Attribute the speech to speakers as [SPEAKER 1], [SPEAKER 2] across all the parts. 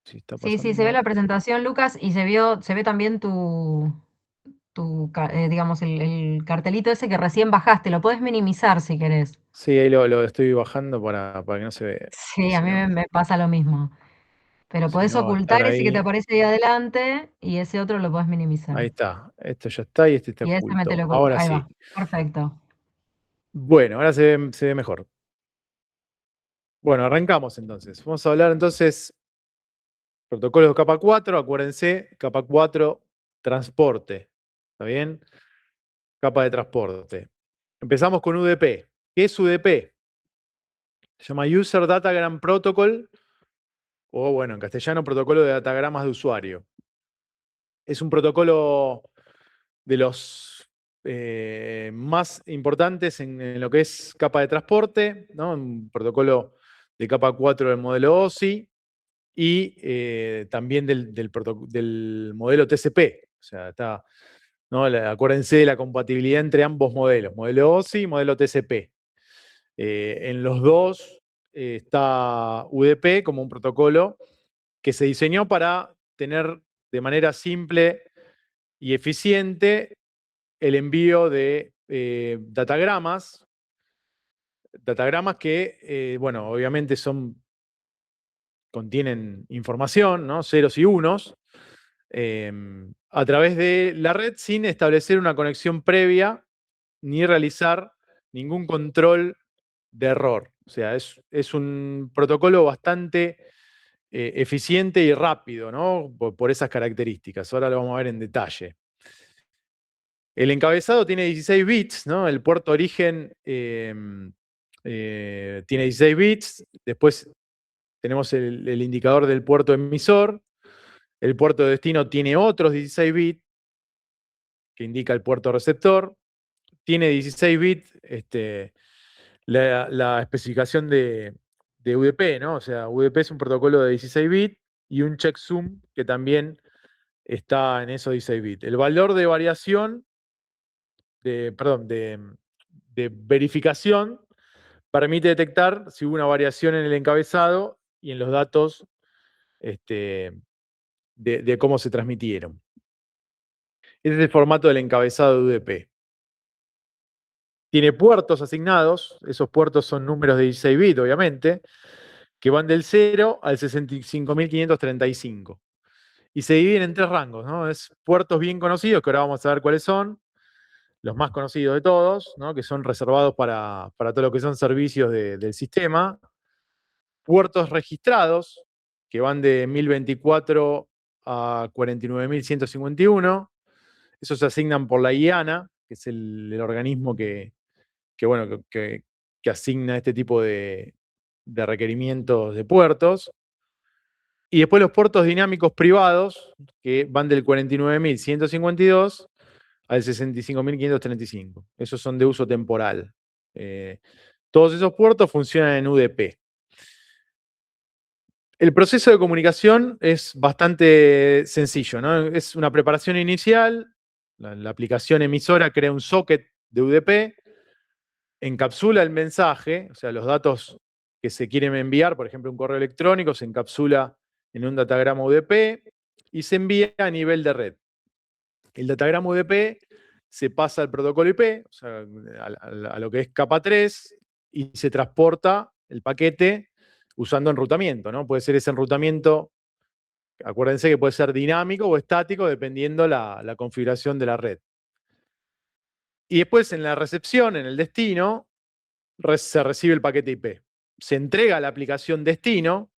[SPEAKER 1] si está
[SPEAKER 2] Sí, sí, se ve
[SPEAKER 1] pasando.
[SPEAKER 2] la presentación, Lucas, y se ve también digamos, el cartelito ese que recién bajaste. Lo podés minimizar si querés.
[SPEAKER 1] Sí, ahí lo estoy bajando para que no se vea.
[SPEAKER 2] Sí, a
[SPEAKER 1] Si
[SPEAKER 2] mí
[SPEAKER 1] no,
[SPEAKER 2] me pasa lo mismo. Pero
[SPEAKER 1] si
[SPEAKER 2] podés
[SPEAKER 1] no va a estar
[SPEAKER 2] ocultar ese que te
[SPEAKER 1] ahí.
[SPEAKER 2] aparece ahí adelante y ese otro lo podés
[SPEAKER 1] Ahí
[SPEAKER 2] minimizar.
[SPEAKER 1] está. Esto ya está y este está
[SPEAKER 2] Y ese
[SPEAKER 1] oculto.
[SPEAKER 2] mételo oculto.
[SPEAKER 1] Ahora
[SPEAKER 2] Ahí
[SPEAKER 1] sí.
[SPEAKER 2] va. Perfecto.
[SPEAKER 1] Bueno, ahora se ve mejor. Bueno, arrancamos entonces. Vamos a hablar entonces protocolos de capa 4. Acuérdense, capa 4, transporte. ¿Está bien? Capa de transporte. Empezamos con UDP. ¿Qué es UDP? Se llama User Datagram Protocol, o bueno, en castellano, protocolo de datagramas de usuario. Es un protocolo de los más importantes en lo que es capa de transporte, ¿no? Un protocolo de capa 4 del modelo OSI y también del modelo TCP. O sea, está, ¿no? Acuérdense de la compatibilidad entre ambos modelos, modelo OSI y modelo TCP. En los dos está UDP como un protocolo que se diseñó para tener de manera simple y eficiente el envío de datagramas que, bueno, obviamente contienen información, ¿no? Ceros y unos, a través de la red sin establecer una conexión previa ni realizar ningún control de error. O sea, es un protocolo bastante eficiente y rápido, ¿no? Por esas características. Ahora lo vamos a ver en detalle. El encabezado tiene 16 bits, ¿no? El puerto origen tiene 16 bits. Después tenemos el indicador del puerto emisor. El puerto de destino tiene otros 16 bits que indica el puerto receptor. Tiene 16 bits la especificación de UDP, ¿no? O sea, UDP es un protocolo de 16 bits y un checksum que también está en esos 16 bits. El valor de variación, perdón, de verificación permite detectar si hubo una variación en el encabezado y en los datos de cómo se transmitieron. Este es el formato del encabezado de UDP. Tiene puertos asignados, esos puertos son números de 16 bits, obviamente, que van del 0 al 65.535. Y se dividen en tres rangos, ¿no? Es puertos bien conocidos, que ahora vamos a ver cuáles son, los más conocidos de todos, ¿no? Que son reservados para todo lo que son servicios del sistema. Puertos registrados, que van de 1024 a 49.151. Esos se asignan por la IANA, que es el organismo bueno, que asigna este tipo de requerimientos de puertos. Y después los puertos dinámicos privados, que van del 49.152 al 65.535. Esos son de uso temporal. Todos esos puertos funcionan en UDP. El proceso de comunicación es bastante sencillo, ¿no? Es una preparación inicial. La aplicación emisora crea un socket de UDP, encapsula el mensaje, o sea, los datos que se quieren enviar, por ejemplo, un correo electrónico, se encapsula en un datagrama UDP y se envía a nivel de red. El datagrama UDP se pasa al protocolo IP, o sea, a lo que es capa 3, y se transporta el paquete usando enrutamiento, ¿no? Puede ser ese enrutamiento, acuérdense que puede ser dinámico o estático dependiendo la configuración de la red. Y después en la recepción, en el destino, se recibe el paquete IP. Se entrega a la aplicación destino,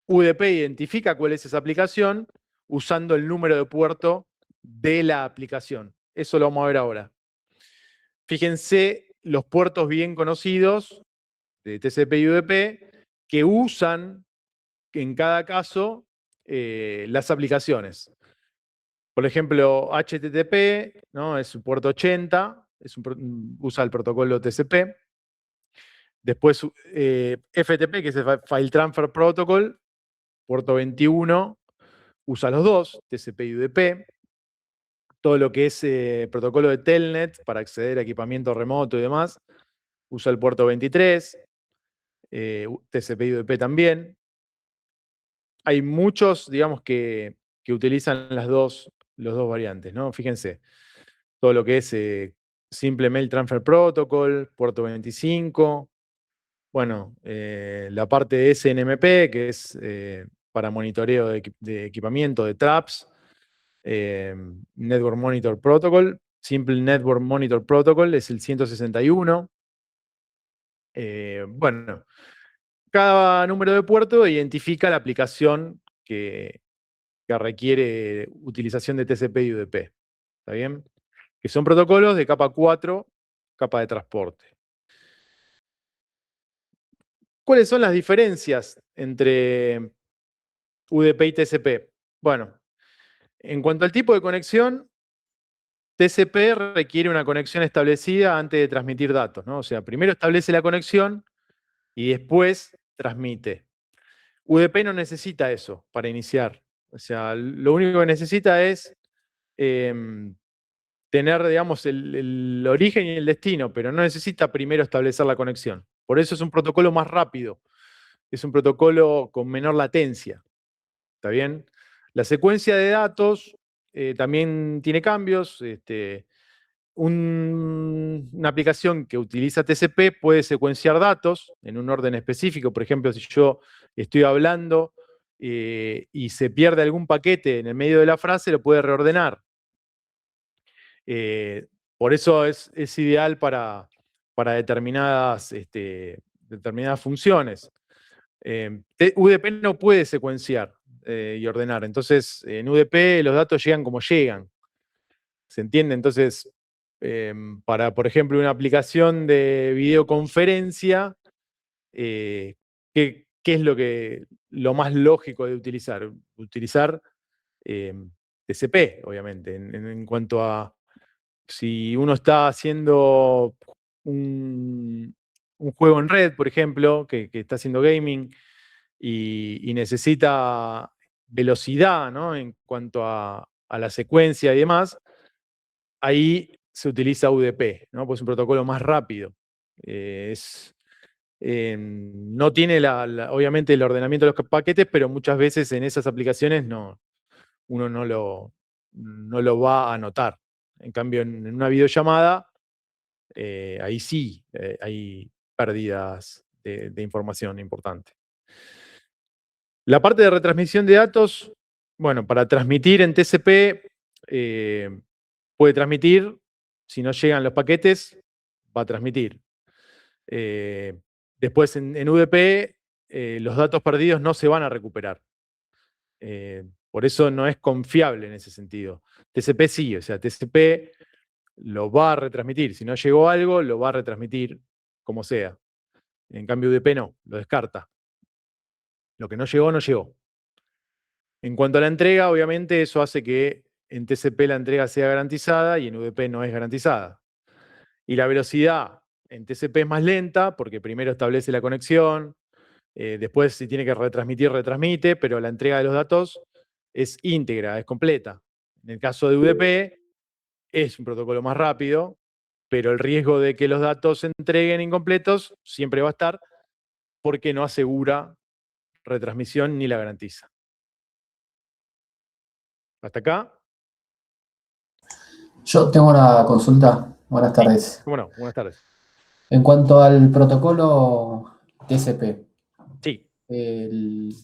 [SPEAKER 1] UDP identifica cuál es esa aplicación usando el número de puerto de la aplicación. Eso lo vamos a ver ahora. Fíjense los puertos bien conocidos de TCP y UDP que usan en cada caso las aplicaciones. Por ejemplo, HTTP, ¿no? Es un puerto 80, usa el protocolo TCP. Después FTP, que es el File Transfer Protocol, puerto 21, usa los dos, TCP y UDP. Todo lo que es protocolo de Telnet para acceder a equipamiento remoto y demás, usa el puerto 23, TCP y UDP también. hay muchos, digamos, que utilizan los dos variantes, ¿no? Fíjense, todo lo que es Simple Mail Transfer Protocol, puerto 25, bueno, la parte de SNMP, que es para monitoreo de equipamiento, de traps, Network Monitor Protocol, Simple Network Monitor Protocol es el 161. Bueno, cada número de puerto identifica la aplicación que requiere utilización de TCP y UDP. ¿Está bien? Que son protocolos de capa 4, capa de transporte. ¿Cuáles son las diferencias entre UDP y TCP? Bueno, en cuanto al tipo de conexión, TCP requiere una conexión establecida antes de transmitir datos, ¿no? O sea, primero establece la conexión y después transmite. UDP no necesita eso para iniciar. O sea, lo único que necesita es tener, digamos, el origen y el destino, pero no necesita primero establecer la conexión. Por eso es un protocolo más rápido. Es un protocolo con menor latencia. ¿Está bien? La secuencia de datos también tiene cambios. Una aplicación que utiliza TCP puede secuenciar datos en un orden específico. Por ejemplo, si yo estoy hablando y se pierde algún paquete en el medio de la frase, lo puede reordenar. Por eso es ideal para determinadas funciones. UDP no puede secuenciar y ordenar. Entonces, en UDP los datos llegan como llegan. ¿Se entiende? Entonces, para, por ejemplo, una aplicación de videoconferencia, ¿qué es lo más lógico de utilizar? Utilizar TCP, obviamente, en cuanto a si uno está haciendo un juego en red, por ejemplo, que está haciendo gaming y necesita velocidad, ¿no? En cuanto a la secuencia y demás, ahí se utiliza UDP, ¿no? Pues es un protocolo más rápido. No tiene obviamente el ordenamiento de los paquetes, pero muchas veces en esas aplicaciones uno no lo va a notar. En cambio, en una videollamada, ahí sí hay pérdidas de información importante. La parte de retransmisión de datos, bueno, para transmitir en TCP, puede transmitir, si no llegan los paquetes, va a transmitir. Después en UDP, los datos perdidos no se van a recuperar. Por eso no es confiable en ese sentido. TCP sí, o sea, TCP lo va a retransmitir. Si no llegó algo, lo va a retransmitir como sea. En cambio, UDP no, lo descarta. Lo que no llegó, no llegó. En cuanto a la entrega, obviamente eso hace que en TCP la entrega sea garantizada y en UDP no es garantizada. Y la velocidad en TCP es más lenta porque primero establece la conexión, después si tiene que retransmitir, retransmite, pero la entrega de los datos es íntegra, es completa. En el caso de UDP es un protocolo más rápido, pero el riesgo de que los datos se entreguen incompletos siempre va a estar porque no asegura retransmisión ni la garantiza. ¿Hasta acá?
[SPEAKER 3] Yo tengo una consulta. Buenas
[SPEAKER 1] Sí,
[SPEAKER 3] tardes.
[SPEAKER 1] cómo no, buenas tardes.
[SPEAKER 3] En cuanto al protocolo TCP,
[SPEAKER 1] Sí,
[SPEAKER 3] el,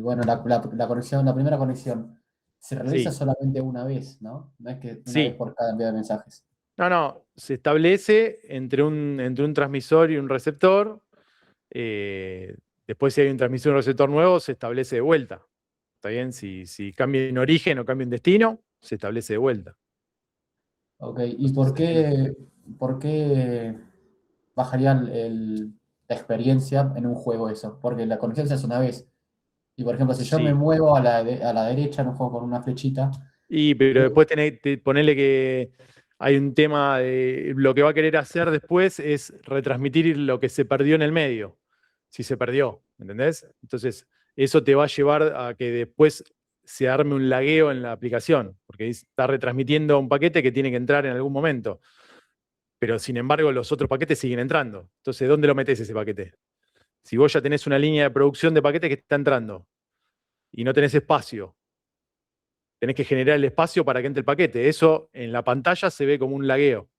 [SPEAKER 3] bueno, la conexión, la primera conexión se realiza
[SPEAKER 1] sí,
[SPEAKER 3] solamente una vez, ¿no? No es que una vez
[SPEAKER 1] sí.
[SPEAKER 3] por cada envío de mensajes.
[SPEAKER 1] No, se establece entre un transmisor y un receptor. eh, Después, si hay un transmisor y un receptor nuevo, se establece de vuelta. ¿Está bien? Si cambia en origen o cambia en destino, se establece de vuelta.
[SPEAKER 3] Ok,
[SPEAKER 1] No
[SPEAKER 3] ¿y
[SPEAKER 1] sé si se entiende.
[SPEAKER 3] por qué bajaría la experiencia en un juego eso? Porque la conexión se hace una vez. Y por ejemplo, si yo me
[SPEAKER 1] Sí.
[SPEAKER 3] muevo a la derecha en un juego con una flechita,
[SPEAKER 1] Pero después ponerle que hay un tema de lo que va a querer hacer después es retransmitir lo que se perdió en el medio. Si se perdió, ¿entendés? Entonces, eso te va a llevar a que después se arme un lagueo en la aplicación, porque está retransmitiendo un paquete que tiene que entrar en algún momento. Pero sin embargo, los otros paquetes siguen entrando. Entonces, ¿dónde lo metes ese paquete? Si vos ya tenés una línea de producción de paquetes que está entrando, y no tenés espacio. Tenés que generar el espacio para que entre el paquete. Eso en la pantalla se ve como un lagueo.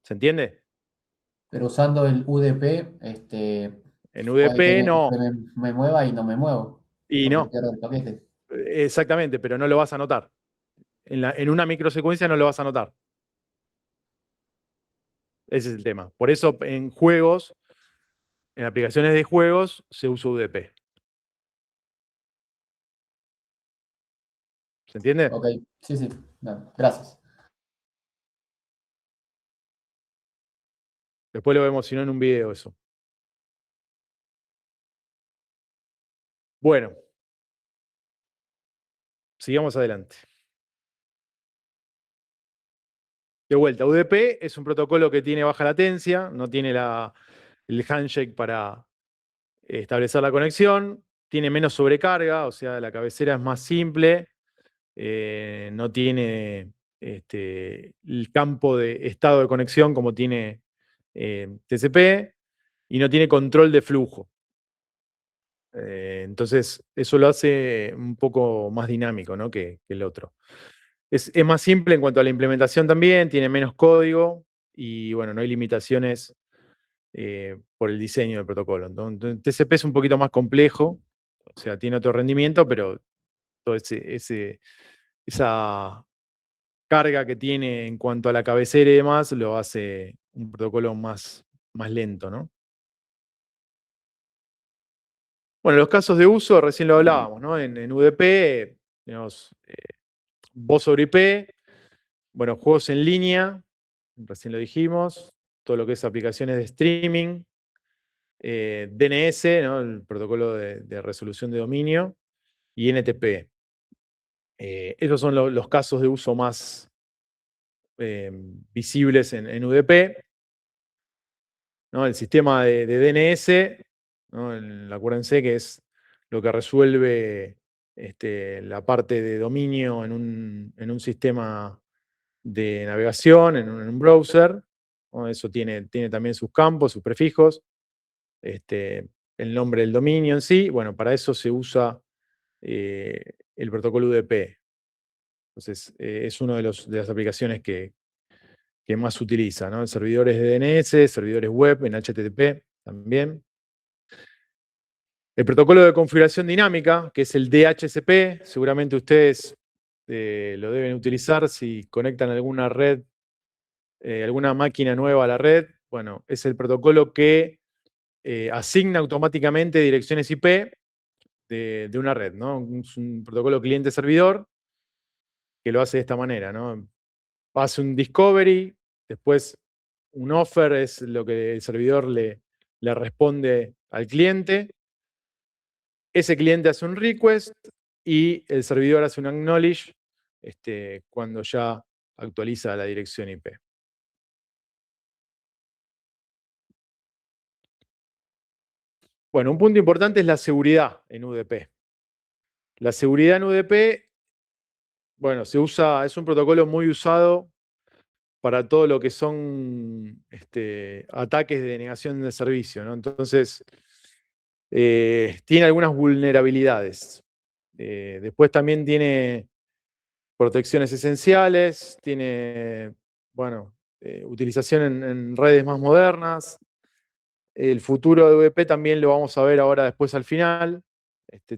[SPEAKER 1] ¿Se entiende?
[SPEAKER 3] Pero usando el UDP,
[SPEAKER 1] En
[SPEAKER 3] puede
[SPEAKER 1] UDP
[SPEAKER 3] que
[SPEAKER 1] no.
[SPEAKER 3] me mueva y no me muevo,
[SPEAKER 1] Y
[SPEAKER 3] porque
[SPEAKER 1] no.
[SPEAKER 3] pierdo el paquete.
[SPEAKER 1] Exactamente, pero no lo vas a notar. En una microsecuencia no lo vas a notar. Ese es el tema. Por eso en juegos, en aplicaciones de juegos, se usa UDP. ¿Se entiende?
[SPEAKER 3] Ok, sí, sí. No, gracias.
[SPEAKER 1] Después lo vemos, si no, en un video eso. Bueno, sigamos adelante. De vuelta, UDP es un protocolo que tiene baja latencia, no tiene el handshake para establecer la conexión, tiene menos sobrecarga, o sea, la cabecera es más simple, no tiene el campo de estado de conexión como tiene TCP y no tiene control de flujo. Entonces, eso lo hace un poco más dinámico, ¿no? que el otro. Es más simple en cuanto a la implementación también, tiene menos código y bueno, no hay limitaciones por el diseño del protocolo. Entonces, TCP es un poquito más complejo, o sea, tiene otro rendimiento, pero toda esa carga que tiene en cuanto a la cabecera y demás lo hace un protocolo más lento, ¿no? Bueno, los casos de uso, recién lo hablábamos, ¿no? En UDP, tenemos voz sobre IP, bueno, juegos en línea, recién lo dijimos, todo lo que es aplicaciones de streaming, DNS, ¿no? El protocolo de resolución de dominio, y NTP. Esos son los casos de uso más visibles en UDP. ¿No? El sistema de DNS, ¿no? Acuérdense que es lo que resuelve la parte de dominio en un sistema de navegación, en un browser, ¿no? Eso tiene también sus campos, sus prefijos, el nombre del dominio en sí. Bueno, para eso se usa el protocolo UDP. Entonces, es una de las aplicaciones que más se utiliza, ¿no? Servidores de DNS, servidores web en HTTP también. El protocolo de configuración dinámica, que es el DHCP, seguramente ustedes lo deben utilizar si conectan alguna red, alguna máquina nueva a la red. Bueno, es el protocolo que asigna automáticamente direcciones IP de una red, ¿no? Es un protocolo cliente-servidor que lo hace de esta manera, ¿no? Hace un discovery, después un offer es lo que el servidor le responde al cliente. Ese cliente hace un request y el servidor hace un acknowledge cuando ya actualiza la dirección IP. Bueno, un punto importante es la seguridad en UDP. La seguridad en UDP, bueno, es un protocolo muy usado para todo lo que son ataques de denegación de servicio, ¿no? Entonces, tiene algunas vulnerabilidades. Después también tiene protecciones esenciales, tiene, bueno, utilización en redes más modernas. El futuro de VP también lo vamos a ver ahora después al final.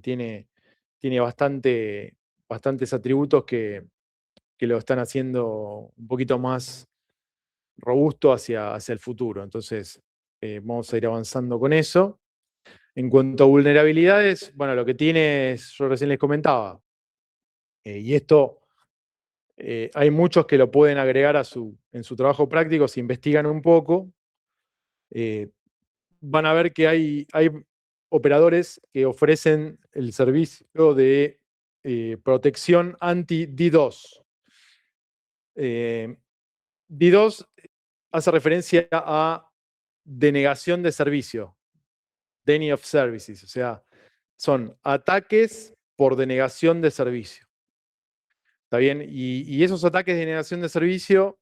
[SPEAKER 1] Tiene bastantes atributos que lo están haciendo un poquito más robusto hacia el futuro. Entonces, vamos a ir avanzando con eso. En cuanto a vulnerabilidades, bueno, lo que tiene es, yo recién les comentaba, y esto hay muchos que lo pueden agregar en su trabajo práctico, si investigan un poco, van a ver que hay operadores que ofrecen el servicio de protección anti-DDoS. DDoS hace referencia a denegación de servicio, denial of services, o sea, son ataques por denegación de servicio. ¿Está bien? Y esos ataques de denegación de servicio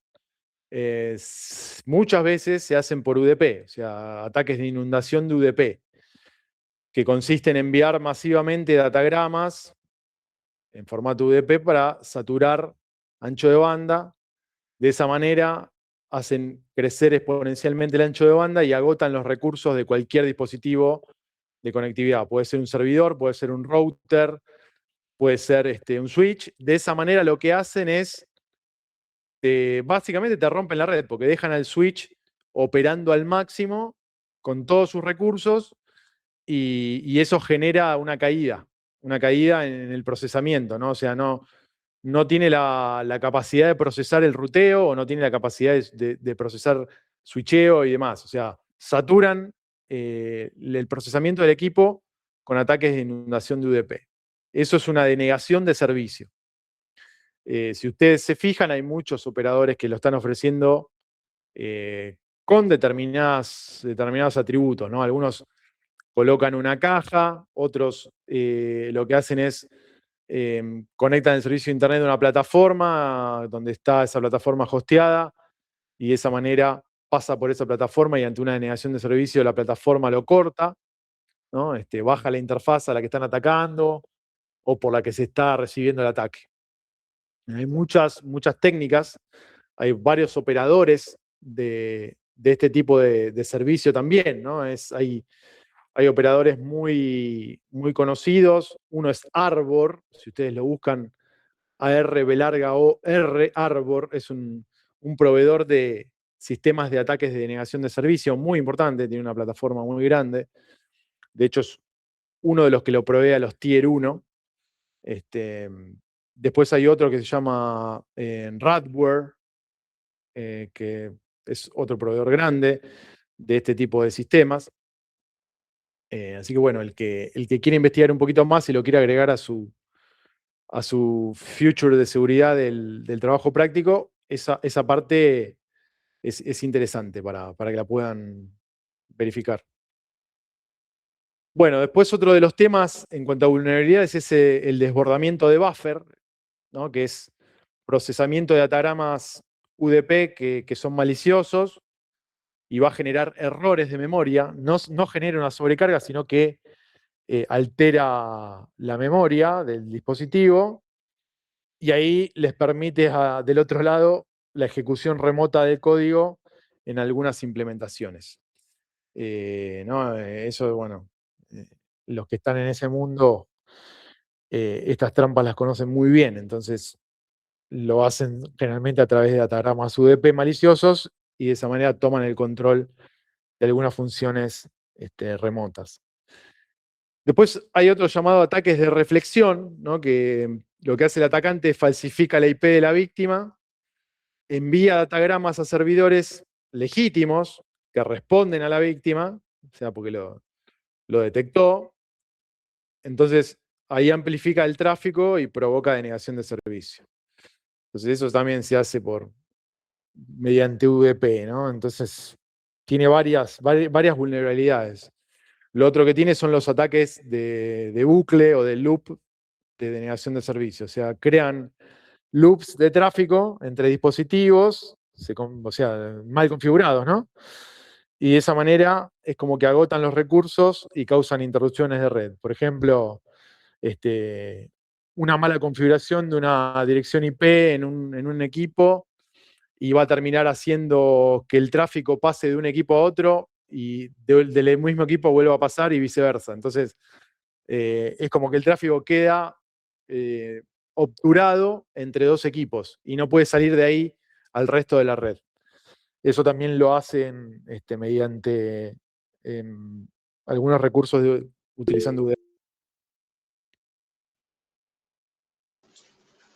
[SPEAKER 1] muchas veces se hacen por UDP, o sea, ataques de inundación de UDP. que consiste en enviar masivamente datagramas en formato UDP para saturar ancho de banda. De esa manera hacen crecer exponencialmente el ancho de banda y agotan los recursos de cualquier dispositivo de conectividad. Puede ser un servidor, puede ser un router, puede ser un switch. De esa manera lo que hacen es, básicamente te rompen la red, porque dejan al switch operando al máximo con todos sus recursos y eso genera una caída en el procesamiento, ¿no? O sea, no tiene la capacidad de procesar el ruteo o no tiene la capacidad de procesar switcheo y demás. O sea, saturan el procesamiento del equipo con ataques de inundación de UDP. Eso es una denegación de servicio. Si ustedes se fijan, hay muchos operadores que lo están ofreciendo con determinados atributos, ¿no? Algunos colocan una caja, otros lo que hacen es conectan el servicio de internet a una plataforma donde está esa plataforma hosteada y de esa manera pasa por esa plataforma y ante una denegación de servicio la plataforma lo corta, ¿no? Baja la interfaz a la que están atacando o por la que se está recibiendo el ataque. Hay muchas técnicas, hay varios operadores de este tipo de servicio también, ¿no? Hay operadores muy conocidos. Uno es Arbor, si ustedes lo buscan, ARB, Arbor, es un proveedor de sistemas de ataques de denegación de servicio muy importante, tiene una plataforma muy grande. De hecho, es uno de los que lo provee a los Tier 1. Después hay otro que se llama Radware, que es otro proveedor grande de este tipo de sistemas. Así que bueno, el que quiere investigar un poquito más y lo quiere agregar a su future de seguridad del trabajo práctico, esa parte es interesante para que la puedan verificar. Bueno, después otro de los temas en cuanto a vulnerabilidades es el desbordamiento de buffer, ¿no? Que es procesamiento de datagramas UDP que son maliciosos y va a generar errores de memoria. No genera una sobrecarga, sino que altera la memoria del dispositivo y ahí les permite del otro lado la ejecución remota del código en algunas implementaciones. ¿No? Eso, bueno, los que están en ese mundo, estas trampas las conocen muy bien, entonces lo hacen generalmente a través de datagramas UDP maliciosos y de esa manera toman el control de algunas funciones remotas. Después hay otro llamado ataques de reflexión, ¿no? Que lo que hace el atacante es falsifica la IP de la víctima, envía datagramas a servidores legítimos que responden a la víctima, o sea, porque lo detectó. Entonces, ahí amplifica el tráfico y provoca denegación de servicio. Entonces, eso también se hace mediante UDP, ¿no? Entonces, tiene varias vulnerabilidades. Lo otro que tiene son los ataques de bucle o de loop de denegación de servicio. O sea, crean loops de tráfico entre dispositivos, o sea, mal configurados, ¿no? Y de esa manera es como que agotan los recursos y causan interrupciones de red. Por ejemplo, una mala configuración de una dirección IP en un equipo y va a terminar haciendo que el tráfico pase de un equipo a otro y del mismo equipo vuelva a pasar y viceversa. Entonces, es como que el tráfico queda obturado entre dos equipos y no puede salir de ahí al resto de la red. Eso también lo hacen mediante algunos recursos utilizando UDP.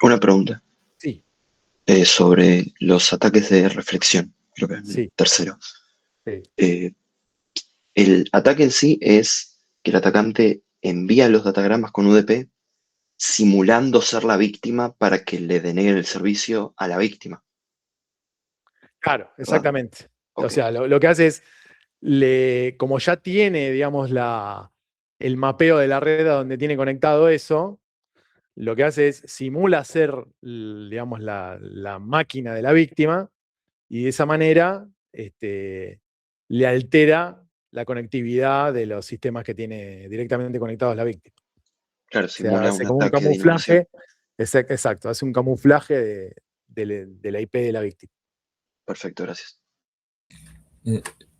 [SPEAKER 4] Una pregunta
[SPEAKER 1] Sí,
[SPEAKER 4] sobre los ataques de reflexión, creo que es el
[SPEAKER 1] sí,
[SPEAKER 4] tercero.
[SPEAKER 1] sí.
[SPEAKER 4] El ataque en sí es que el atacante envía los datagramas con UDP simulando ser la víctima para que le deneguen el servicio a la víctima.
[SPEAKER 1] Claro, exactamente.
[SPEAKER 4] Ok.
[SPEAKER 1] O sea, lo que hace es, como ya tiene, digamos, el mapeo de la red a donde tiene conectado eso, lo que hace es simula ser, digamos, la máquina de la víctima y de esa manera le altera la conectividad de los sistemas que tiene directamente conectados la víctima.
[SPEAKER 4] Claro,
[SPEAKER 1] O sea,
[SPEAKER 4] simula
[SPEAKER 1] hace
[SPEAKER 4] un
[SPEAKER 1] como un
[SPEAKER 4] ataque de inmersión.
[SPEAKER 1] camuflaje, exacto, hace un camuflaje de la IP de la víctima.
[SPEAKER 4] Perfecto, gracias.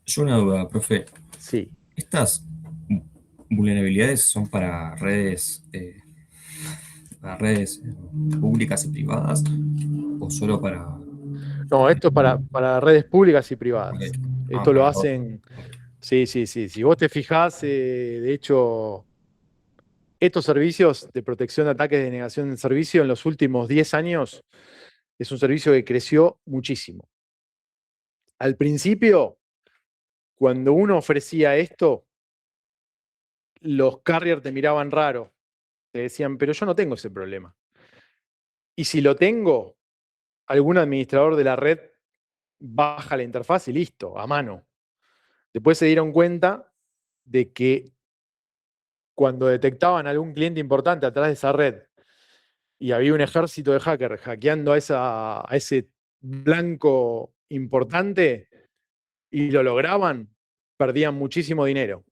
[SPEAKER 5] Yo una duda, profe.
[SPEAKER 1] Sí.
[SPEAKER 5] ¿Estas vulnerabilidades son para redes públicas y privadas o solo para...
[SPEAKER 1] No, esto es para redes públicas y privadas. Esto lo
[SPEAKER 5] para
[SPEAKER 1] hacen. Sí. Si vos te fijás, de hecho, estos servicios de protección de ataques de negación de servicio en los últimos 10 años es un servicio que creció muchísimo. Al principio, cuando uno ofrecía esto, los carriers te miraban raro. Te decían, pero yo no tengo ese problema. Y si lo tengo, algún administrador de la red baja la interfaz y listo, a mano. Después se dieron cuenta de que cuando detectaban algún cliente importante atrás de esa red y había un ejército de hackers hackeando a ese blanco importante y lo lograban, perdían muchísimo dinero.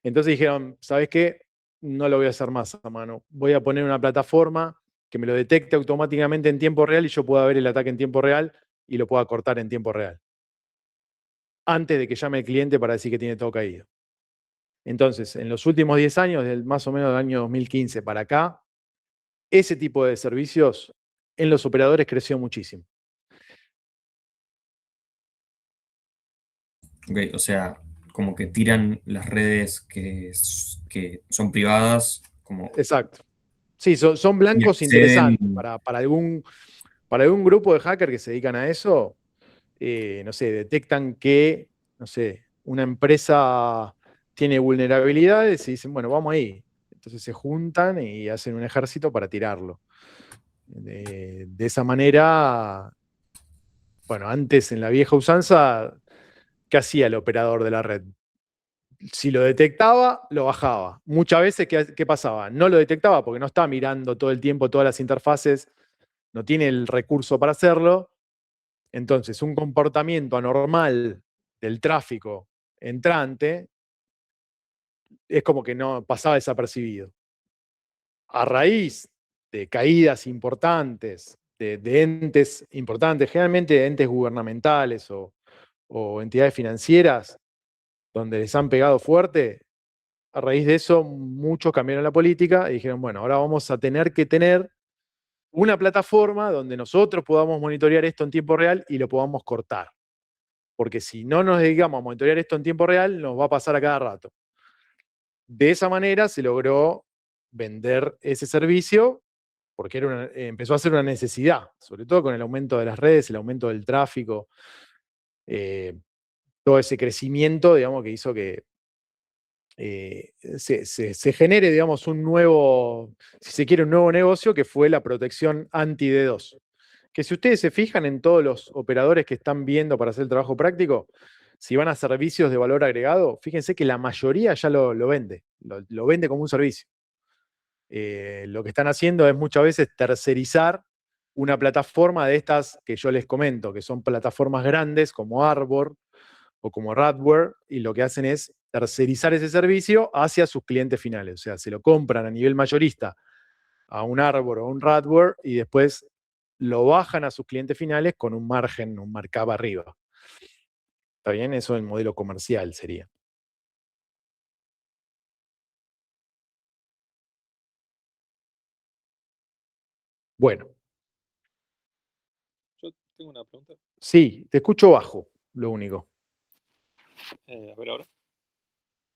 [SPEAKER 1] Entonces dijeron, ¿sabes qué? No lo voy a hacer más a mano. Voy a poner una plataforma que me lo detecte automáticamente en tiempo real y yo pueda ver el ataque en tiempo real y lo pueda cortar en tiempo real. Antes de que llame el cliente para decir que tiene todo caído. Entonces, en los últimos 10 años, más o menos del año 2015 para acá, ese tipo de servicios en los operadores creció muchísimo.
[SPEAKER 5] Ok, o sea, como que tiran las redes que son privadas, como
[SPEAKER 1] Exacto. Sí, son
[SPEAKER 5] y
[SPEAKER 1] blancos
[SPEAKER 5] acceden.
[SPEAKER 1] interesantes. Para algún grupo de hackers que se dedican a eso, no sé, detectan que, no sé, una empresa tiene vulnerabilidades y dicen, bueno, vamos ahí. Entonces se juntan y hacen un ejército para tirarlo. De esa manera, bueno, antes en la vieja usanza, ¿qué hacía el operador de la red? Si lo detectaba, lo bajaba. Muchas veces, ¿qué pasaba? No lo detectaba porque no está mirando todo el tiempo todas las interfaces, no tiene el recurso para hacerlo. Entonces, un comportamiento anormal del tráfico entrante es como que no pasaba desapercibido. A raíz de caídas importantes, de entes importantes, generalmente entes gubernamentales o entidades financieras, donde les han pegado fuerte, a raíz de eso muchos cambiaron la política y dijeron, bueno, ahora vamos a tener que tener una plataforma donde nosotros podamos monitorear esto en tiempo real y lo podamos cortar. Porque si no nos dedicamos a monitorear esto en tiempo real, nos va a pasar a cada rato. De esa manera se logró vender ese servicio porque empezó a ser una necesidad, sobre todo con el aumento de las redes, el aumento del tráfico, todo ese crecimiento, digamos, que hizo que se genere, digamos, un nuevo, si se quiere, un nuevo negocio que fue la protección anti-DDoS. Que si ustedes se fijan en todos los operadores que están viendo para hacer el trabajo práctico, si van a servicios de valor agregado, fíjense que la mayoría ya lo vende, lo vende como un servicio. Lo que están haciendo es muchas veces tercerizar una plataforma de estas que yo les comento, que son plataformas grandes como Arbor o como Radware, y lo que hacen es tercerizar ese servicio hacia sus clientes finales. O sea, se lo compran a nivel mayorista a un Arbor o un Radware y después lo bajan a sus clientes finales con un margen, un markup arriba. ¿Está bien? Eso es el modelo comercial sería. Bueno,
[SPEAKER 6] Yo tengo una pregunta.
[SPEAKER 1] sí, te escucho bajo, lo único.
[SPEAKER 6] A ver ahora.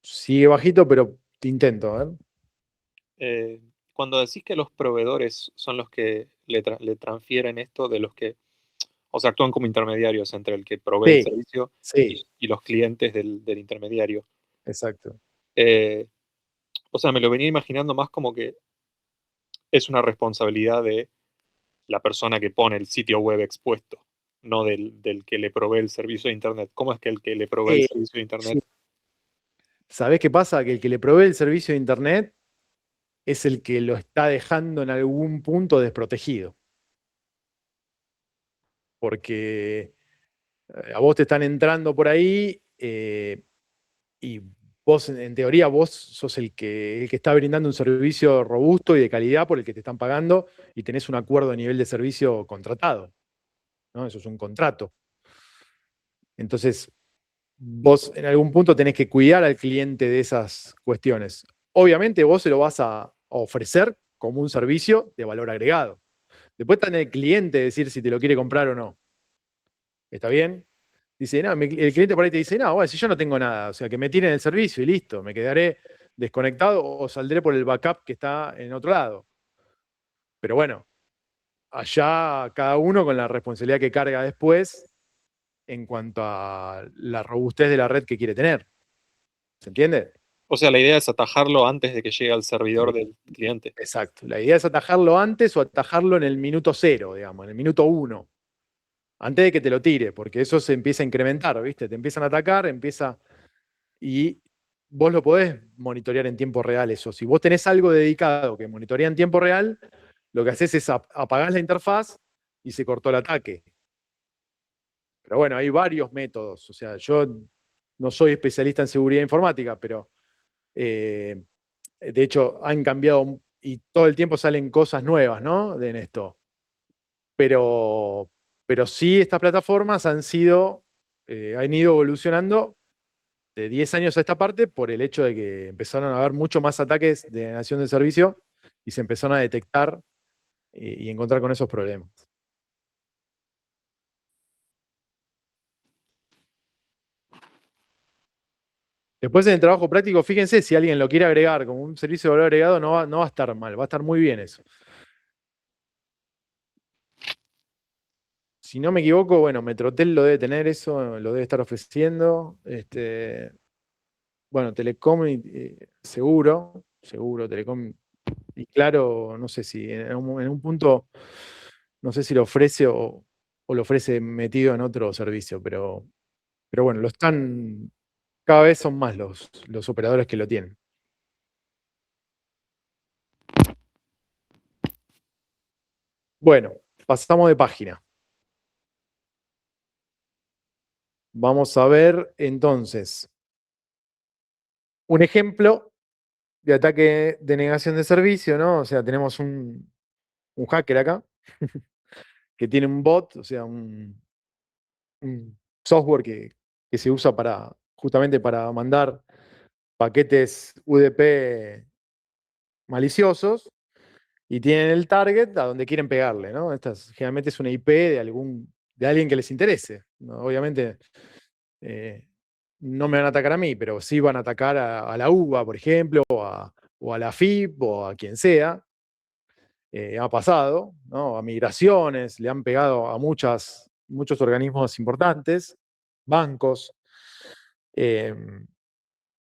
[SPEAKER 1] Sigue bajito, pero te intento, a ver.
[SPEAKER 6] Cuando decís que los proveedores son los que le transfieren esto de los que, o sea, actúan como intermediarios entre el que provee el
[SPEAKER 1] Sí,
[SPEAKER 6] servicio
[SPEAKER 1] sí,
[SPEAKER 6] y los clientes del intermediario.
[SPEAKER 1] exacto.
[SPEAKER 6] O sea, me lo venía imaginando más como que es una responsabilidad de la persona que pone el sitio web expuesto, no del que le provee el servicio de Internet. ¿Cómo es que el que le provee el servicio de Internet?
[SPEAKER 1] ¿Sabés qué pasa? Que el que le provee el servicio de Internet es el que lo está dejando en algún punto desprotegido. Porque a vos te están entrando por ahí y vos, en teoría, vos sos el que está brindando un servicio robusto y de calidad por el que te están pagando y tenés un acuerdo a nivel de servicio contratado, ¿no? Eso es un contrato. Entonces, vos en algún punto tenés que cuidar al cliente de esas cuestiones. Obviamente vos se lo vas a ofrecer como un servicio de valor agregado. Después está en el cliente decir si te lo quiere comprar o no. ¿Está bien? Dice, no, el cliente por ahí te dice, no, bueno, si yo no tengo nada, o sea, que me tiren el servicio y listo, me quedaré desconectado o saldré por el backup que está en otro lado. Pero bueno, allá cada uno con la responsabilidad que carga después en cuanto a la robustez de la red que quiere tener. ¿Se entiende?
[SPEAKER 6] O sea, la idea es atajarlo antes de que llegue al servidor del cliente.
[SPEAKER 1] Exacto. La idea es atajarlo antes o atajarlo en el minuto 0, digamos, en el minuto 1. Antes de que te lo tire, porque eso se empieza a incrementar, ¿viste? Te empiezan a atacar, y vos lo podés monitorear en tiempo real eso. Si vos tenés algo dedicado que monitorea en tiempo real, lo que haces es apagás la interfaz y se cortó el ataque. Pero bueno, hay varios métodos. O sea, yo no soy especialista en seguridad informática, pero de hecho han cambiado y todo el tiempo salen cosas nuevas, ¿no? En esto. Pero sí, estas plataformas han ido evolucionando de 10 años a esta parte por el hecho de que empezaron a haber mucho más ataques de negación de servicio y se empezaron a detectar y encontrar con esos problemas. Después en el trabajo práctico, fíjense, si alguien lo quiere agregar como un servicio de valor agregado, no va a estar mal, va a estar muy bien eso. Si no me equivoco, bueno, Metrotel lo debe tener eso, lo debe estar ofreciendo. Bueno, Telecom, seguro, Telecom. Y Claro, no sé si en un punto, no sé si lo ofrece o lo ofrece metido en otro servicio, pero bueno, cada vez son más los operadores que lo tienen. Bueno, pasamos de página. Vamos a ver entonces un ejemplo de ataque de negación de servicio, ¿no? O sea, tenemos un hacker acá que tiene un bot, o sea, un software que se usa justamente para mandar paquetes UDP maliciosos y tienen el target a donde quieren pegarle, ¿no? Generalmente es una IP de alguien que les interese, ¿no? Obviamente no me van a atacar a mí, pero sí van a atacar a la UBA, por ejemplo, o a la FIP, o a quien sea. Ha pasado, ¿no? A migraciones, le han pegado a muchos organismos importantes, bancos.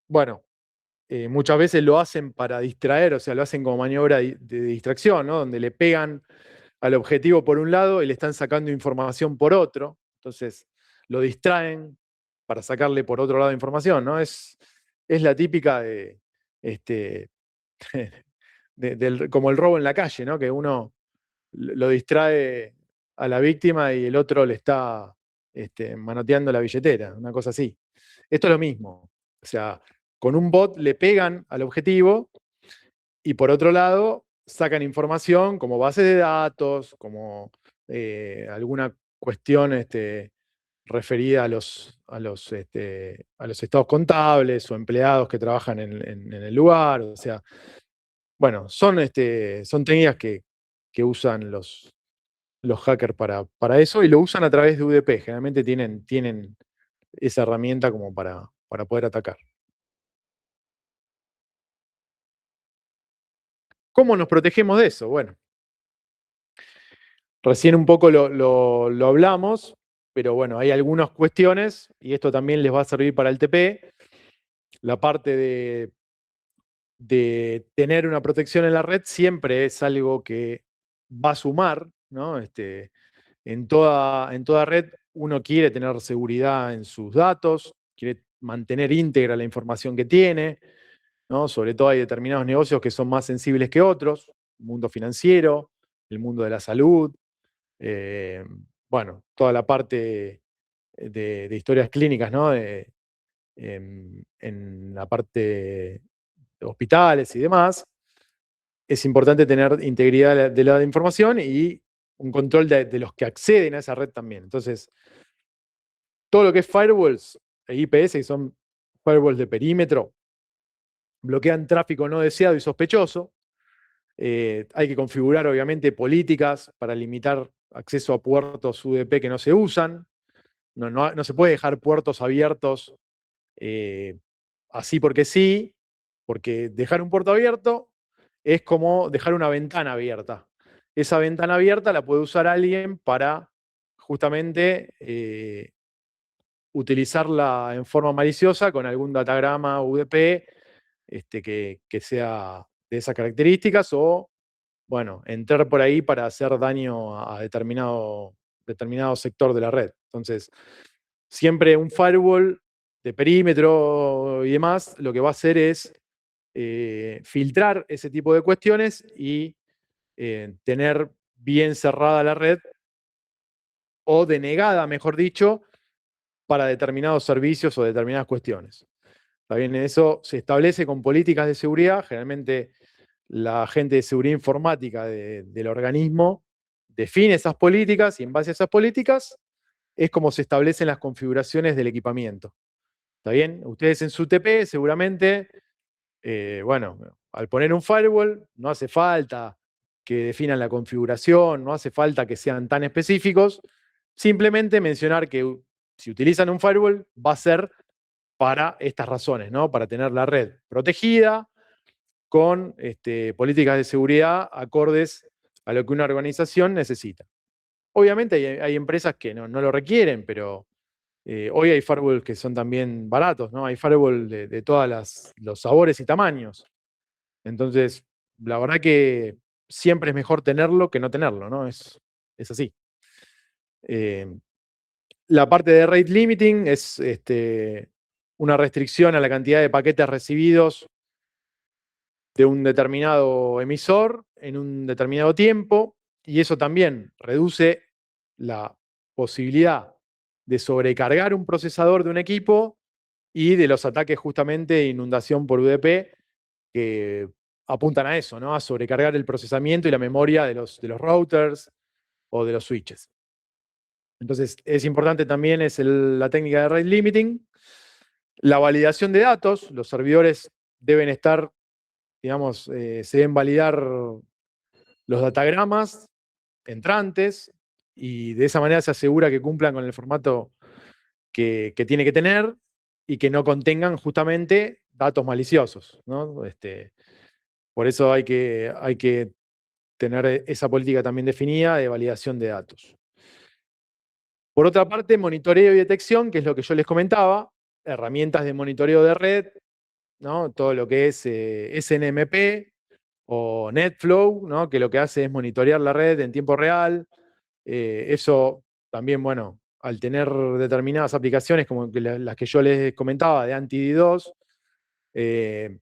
[SPEAKER 1] Bueno, muchas veces lo hacen para distraer, o sea, lo hacen como maniobra de distracción, ¿no? Donde le pegan al objetivo por un lado y le están sacando información por otro. Entonces, lo distraen para sacarle por otro lado información, ¿no? Es la típica de como el robo en la calle, ¿no? Que uno lo distrae a la víctima y el otro le está manoteando la billetera, una cosa así. Esto es lo mismo. O sea, con un bot le pegan al objetivo y por otro lado sacan información como bases de datos, como alguna cuestión referida a los estados contables o empleados que trabajan en el lugar. O sea, bueno, son técnicas que usan los hackers para eso y lo usan a través de UDP. Generalmente tienen esa herramienta como para poder atacar. ¿Cómo nos protegemos de eso? Bueno, recién un poco lo hablamos, pero bueno, hay algunas cuestiones y esto también les va a servir para el TP. La parte de tener una protección en la red siempre es algo que va a sumar, ¿no? En toda red uno quiere tener seguridad en sus datos, quiere mantener íntegra la información que tiene, ¿no? Sobre todo hay determinados negocios que son más sensibles que otros, el mundo financiero, el mundo de la salud, bueno, toda la parte de historias clínicas, ¿no? en la parte de hospitales y demás, es importante tener integridad de la información y un control de los que acceden a esa red también. Entonces, todo lo que es firewalls e IPS, que son firewalls de perímetro, bloquean tráfico no deseado y sospechoso. Hay que configurar, obviamente, políticas para limitar acceso a puertos UDP que no se usan. No se puede dejar puertos abiertos así porque sí, porque dejar un puerto abierto es como dejar una ventana abierta. Esa ventana abierta la puede usar alguien para justamente utilizarla en forma maliciosa con algún datagrama UDP que sea de esas características o, bueno, entrar por ahí para hacer daño a determinado sector de la red. Entonces, siempre un firewall de perímetro y demás, lo que va a hacer es filtrar ese tipo de cuestiones y tener bien cerrada la red o denegada, mejor dicho, para determinados servicios o determinadas cuestiones. ¿Está bien? Eso se establece con políticas de seguridad. Generalmente la gente de seguridad informática del organismo define esas políticas y en base a esas políticas es como se establecen las configuraciones del equipamiento. ¿Está bien? Ustedes en su TP seguramente, bueno, al poner un firewall no hace falta que definan la configuración, no hace falta que sean tan específicos, simplemente mencionar que si utilizan un firewall va a ser para estas razones, ¿no? Para tener la red protegida con políticas de seguridad acordes a lo que una organización necesita. Obviamente hay empresas que no lo requieren, pero hoy hay firewalls que son también baratos, ¿no? Hay firewall de todos los sabores y tamaños. Entonces, la verdad que siempre es mejor tenerlo que no tenerlo, ¿no? Es así. La parte de rate limiting es una restricción a la cantidad de paquetes recibidos de un determinado emisor en un determinado tiempo, y eso también reduce la posibilidad de sobrecargar un procesador de un equipo y de los ataques justamente de inundación por UDP que apuntan a eso, ¿no? A sobrecargar el procesamiento y la memoria de los routers o de los switches. Entonces, es importante también la técnica de rate limiting. La validación de datos, los servidores deben estar, digamos, se deben validar los datagramas entrantes y de esa manera se asegura que cumplan con el formato que tiene que tener y que no contengan justamente datos maliciosos, ¿no? Por eso hay que tener esa política también definida de validación de datos. Por otra parte, monitoreo y detección, que es lo que yo les comentaba, herramientas de monitoreo de red, ¿no? Todo lo que es SNMP o NetFlow, ¿no? Que lo que hace es monitorear la red en tiempo real. Eso también, bueno, al tener determinadas aplicaciones como las que yo les comentaba de anti-DDoS,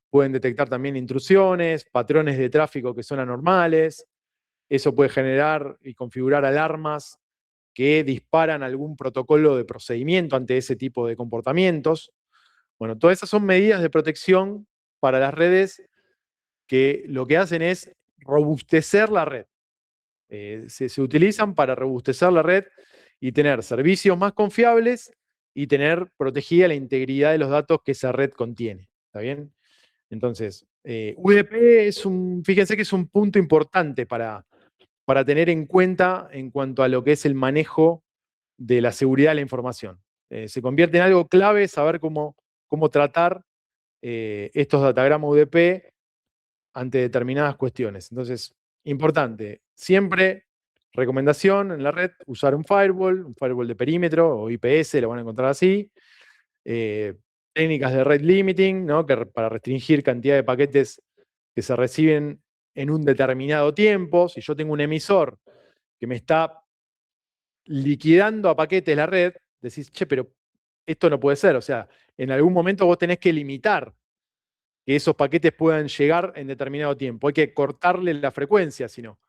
[SPEAKER 1] pueden detectar también intrusiones, patrones de tráfico que son anormales. Eso puede generar y configurar alarmas que disparan algún protocolo de procedimiento ante ese tipo de comportamientos. Bueno, todas esas son medidas de protección para las redes que lo que hacen es robustecer la red. Se utilizan para robustecer la red y tener servicios más confiables y tener protegida la integridad de los datos que esa red contiene. ¿Está bien? Entonces, UDP fíjense que es un punto importante para tener en cuenta en cuanto a lo que es el manejo de la seguridad de la información. Se convierte en algo clave saber cómo tratar estos datagramas UDP ante determinadas cuestiones. Entonces, importante, siempre recomendación en la red, usar un firewall de perímetro o IPS, lo van a encontrar así. Técnicas de rate limiting, ¿no? Para restringir cantidad de paquetes que se reciben en un determinado tiempo. Si yo tengo un emisor que me está liquidando a paquetes la red, decís, che, pero esto no puede ser. O sea, en algún momento vos tenés que limitar que esos paquetes puedan llegar en determinado tiempo. Hay que cortarle la frecuencia, si no.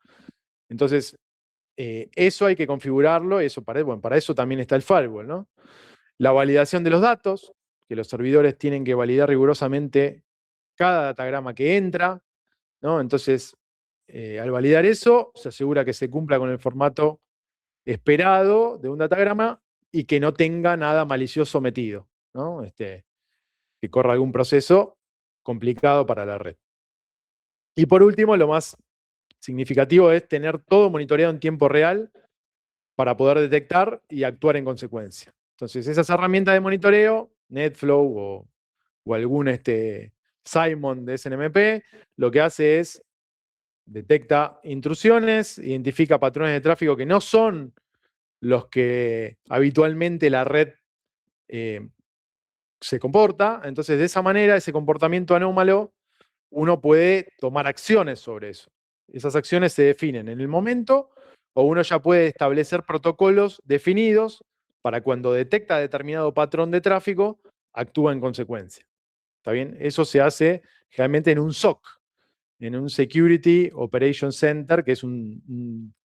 [SPEAKER 1] Entonces, eso hay que configurarlo. Para eso también está el firewall, ¿no? La validación de los datos. que los servidores tienen que validar rigurosamente cada datagrama que entra, ¿no? Entonces, al validar eso, se asegura que se cumpla con el formato esperado de un datagrama y que no tenga nada malicioso metido, ¿no? Que corra algún proceso complicado para la red. Y por último, lo más significativo es tener todo monitoreado en tiempo real para poder detectar y actuar en consecuencia. Entonces, esas herramientas de monitoreo, NetFlow o algún Simon de SNMP, lo que hace es detecta intrusiones, identifica patrones de tráfico que no son los que habitualmente la red se comporta. Entonces, de esa manera, ese comportamiento anómalo, uno puede tomar acciones sobre eso. Esas acciones se definen en el momento, o uno ya puede establecer protocolos definidos para cuando detecta determinado patrón de tráfico, actúa en consecuencia. ¿Está bien? Eso se hace generalmente en un SOC, en un Security Operation Center, que es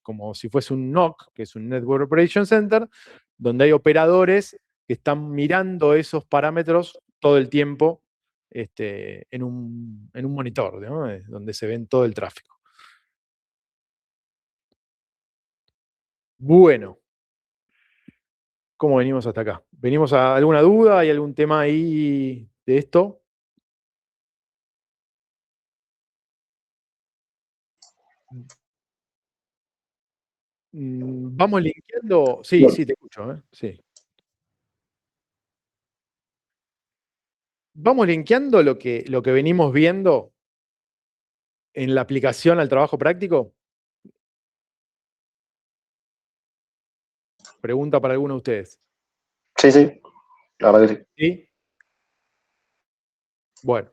[SPEAKER 1] como si fuese un NOC, que es un Network Operation Center, donde hay operadores que están mirando esos parámetros todo el tiempo en un monitor, ¿no? Donde se ven todo el tráfico. Bueno. ¿Cómo venimos hasta acá? ¿Venimos a alguna duda? ¿Hay algún tema ahí de esto? Vamos linkeando. Sí,
[SPEAKER 4] Bueno.
[SPEAKER 1] sí, te escucho. Sí. Vamos linkeando lo que venimos viendo en la aplicación al trabajo práctico. Pregunta para alguno de ustedes.
[SPEAKER 4] Sí, sí, la verdad que sí.
[SPEAKER 1] ¿Sí? Bueno.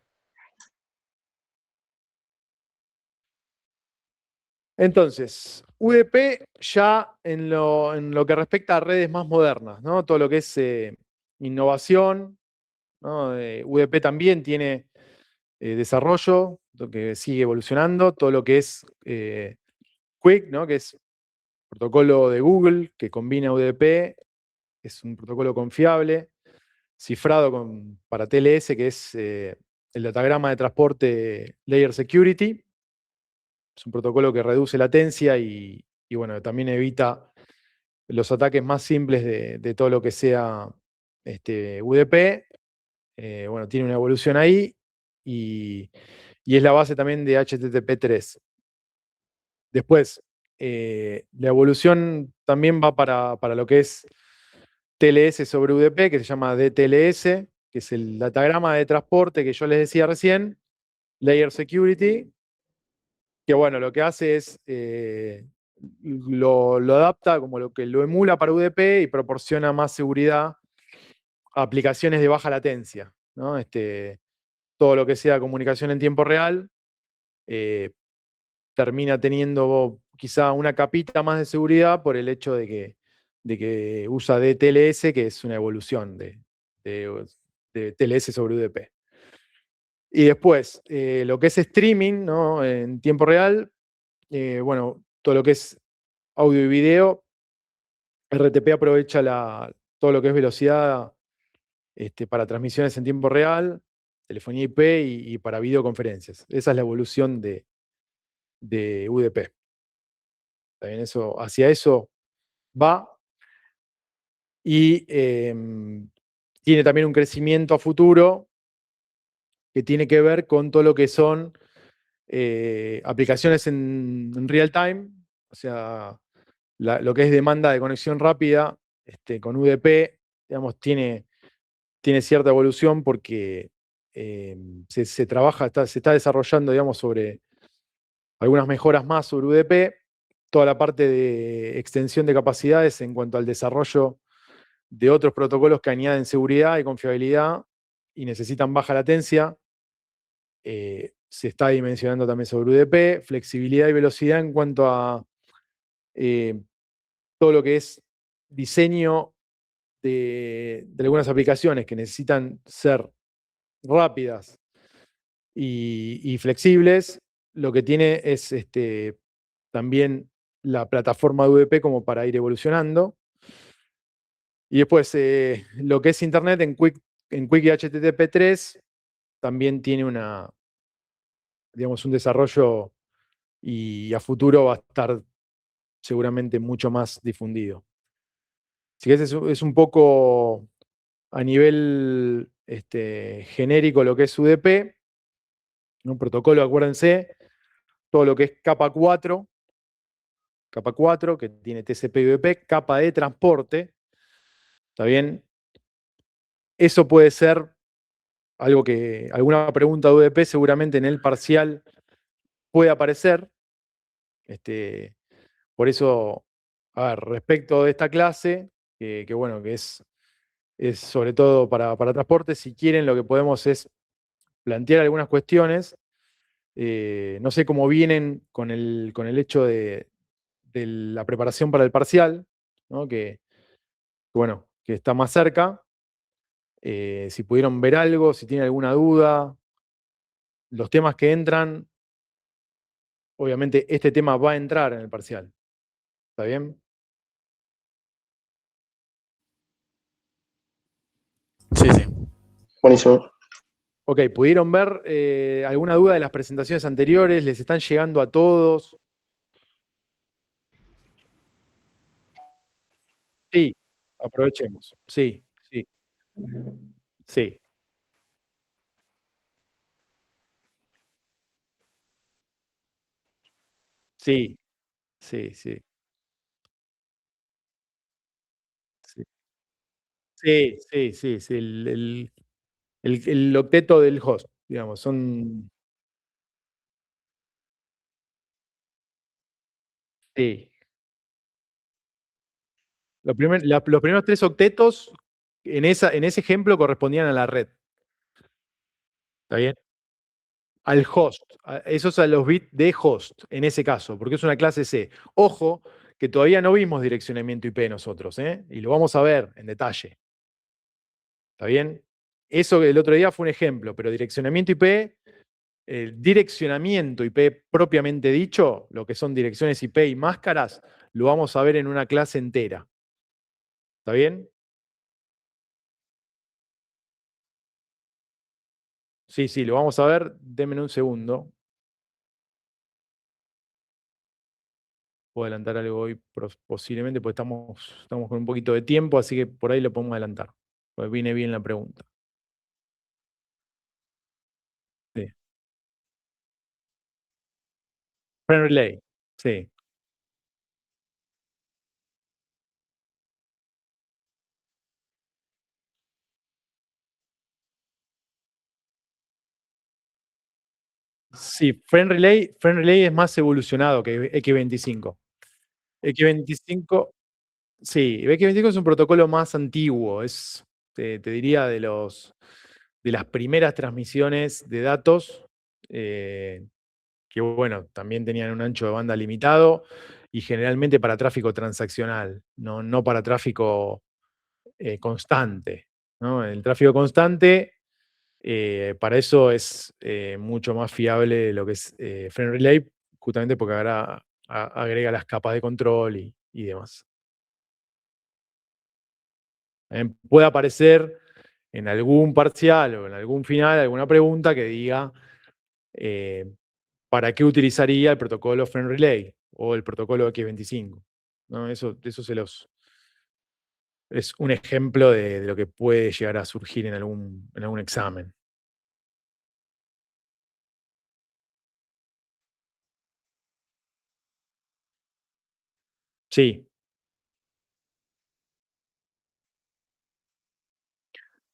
[SPEAKER 1] Entonces, UDP ya en lo que respecta a redes más modernas, ¿no? Todo lo que es innovación, ¿no? UDP también tiene desarrollo, lo que sigue evolucionando, todo lo que es Quick, ¿no? Que es protocolo de Google que combina UDP, es un protocolo confiable, cifrado para TLS, que es el datagrama de transporte Layer Security. Es un protocolo que reduce latencia y bueno, también evita los ataques más simples de todo lo que sea UDP. Bueno, tiene una evolución ahí y es la base también de HTTP3. Después, la evolución también va para lo que es TLS sobre UDP, que se llama DTLS, que es el datagrama de transporte que yo les decía recién, Layer Security, que bueno, lo que hace es lo adapta como lo que lo emula para UDP y proporciona más seguridad a aplicaciones de baja latencia, ¿no? Todo lo que sea comunicación en tiempo real termina teniendo quizá una capita más de seguridad por el hecho de que usa DTLS, que es una evolución de TLS sobre UDP. Y después, lo que es streaming, ¿no? En tiempo real, bueno, todo lo que es audio y video, RTP aprovecha todo lo que es velocidad para transmisiones en tiempo real, telefonía IP y para videoconferencias. Esa es la evolución de UDP. También hacia eso va. Y tiene también un crecimiento a futuro que tiene que ver con todo lo que son aplicaciones en real time, o sea, lo que es demanda de conexión rápida con UDP, digamos, tiene cierta evolución porque se trabaja, se está desarrollando, digamos, sobre algunas mejoras más sobre UDP, toda la parte de extensión de capacidades en cuanto al desarrollo de otros protocolos que añaden seguridad y confiabilidad y necesitan baja latencia. Se está dimensionando también sobre UDP, flexibilidad y velocidad en cuanto a todo lo que es diseño de algunas aplicaciones que necesitan ser rápidas y flexibles. Lo que tiene es también la plataforma de UDP como para ir evolucionando. Y después, lo que es Internet en Quick en Quick y HTTP3 también tiene digamos, un desarrollo y a futuro va a estar seguramente mucho más difundido. Así que es un poco a nivel genérico lo que es UDP. Un protocolo, acuérdense, todo lo que es capa 4, que tiene TCP y UDP, capa de transporte, ¿está bien? Eso puede ser algo alguna pregunta de UDP seguramente en el parcial puede aparecer. Por eso, a ver, respecto de esta clase, que bueno, que es sobre todo para transporte, si quieren lo que podemos es plantear algunas cuestiones. No sé cómo vienen con el hecho de la preparación para el parcial, ¿no? Bueno, que está más cerca. Si pudieron ver algo, si tienen alguna duda, los temas que entran, obviamente este tema va a entrar en el parcial. ¿Está bien?
[SPEAKER 7] Sí, sí.
[SPEAKER 4] Buenísimo.
[SPEAKER 1] Ok, ¿pudieron ver alguna duda de las presentaciones anteriores? ¿Les están llegando a todos? Sí, aprovechemos. Sí, sí, sí, sí, sí, sí, sí, sí, sí, sí, sí, el octeto del host, digamos, son, sí. Los primeros 3 octetos en ese ejemplo correspondían a la red. ¿Está bien? Al host. Esos a los bits de host, en ese caso, porque es una clase C. Ojo, que todavía no vimos direccionamiento IP nosotros, ¿eh? Y lo vamos a ver en detalle. ¿Está bien? Eso el otro día fue un ejemplo, pero direccionamiento IP, el direccionamiento IP propiamente dicho, lo que son direcciones IP y máscaras, lo vamos a ver en una clase entera. ¿Está bien? Sí, sí, lo vamos a ver. Denme un segundo. Puedo adelantar algo hoy posiblemente, porque estamos con un poquito de tiempo, así que por ahí lo podemos adelantar. Porque viene bien la pregunta. Sí. Friend relay. Sí. Sí, Friend relay es más evolucionado que X25. X25, sí, X25 es un protocolo más antiguo, te diría, de las primeras transmisiones de datos, que bueno, también tenían un ancho de banda limitado y generalmente para tráfico transaccional, no para tráfico constante, ¿no? El tráfico constante, para eso es mucho más fiable lo que es Friend Relay, justamente porque agrega las capas de control y demás. Puede aparecer en algún parcial o en algún final alguna pregunta que diga ¿para qué utilizaría el protocolo Friend Relay o el protocolo X25? ¿No? Eso es un ejemplo de lo que puede llegar a surgir en algún examen. Sí,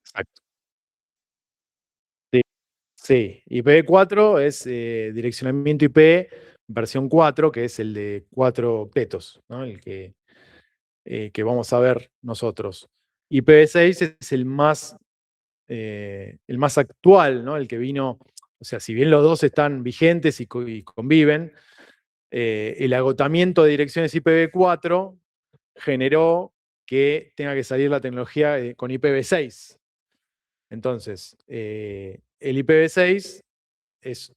[SPEAKER 1] exacto. Sí, sí. IPv4 es direccionamiento IP versión 4, que es el de 4 octetos, ¿no? El que vamos a ver nosotros. IPv6 es el más actual, ¿no? El que vino, o sea, si bien los dos están vigentes y conviven, el agotamiento de direcciones IPv4 generó que tenga que salir la tecnología con IPv6. Entonces, el IPv6 es,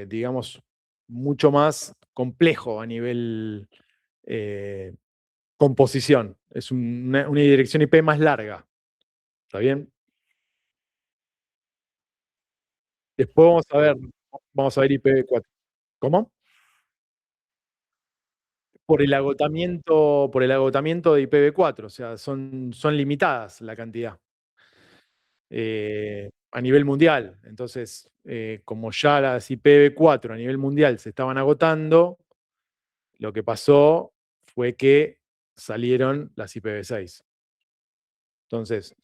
[SPEAKER 1] digamos, mucho más complejo a nivel composición. Es una dirección IP más larga. ¿Está bien? Después vamos a ver IPv4. ¿Cómo? Por el agotamiento de IPv4, o sea, son limitadas la cantidad a nivel mundial. Entonces, como ya las IPv4 a nivel mundial se estaban agotando, lo que pasó fue que salieron las IPv6. Entonces,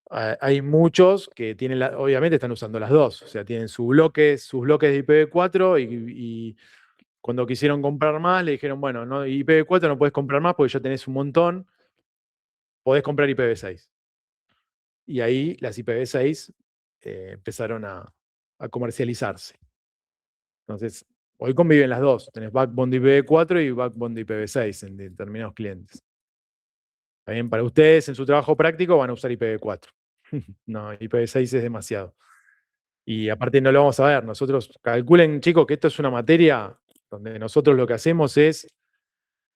[SPEAKER 1] hay muchos que tienen, obviamente están usando las dos, o sea, tienen sus bloques de IPv4 y cuando quisieron comprar más le dijeron, bueno, no, IPv4 no puedes comprar más porque ya tenés un montón, podés comprar IPv6. Y ahí las IPv6 empezaron a comercializarse. Entonces, hoy conviven las dos, tenés backbone de IPv4 y backbone de IPv6 en determinados clientes. También para ustedes en su trabajo práctico van a usar IPv4. No, IPv6 es demasiado. Y aparte no lo vamos a ver. Nosotros, calculen, chicos, que esto es una materia donde nosotros lo que hacemos es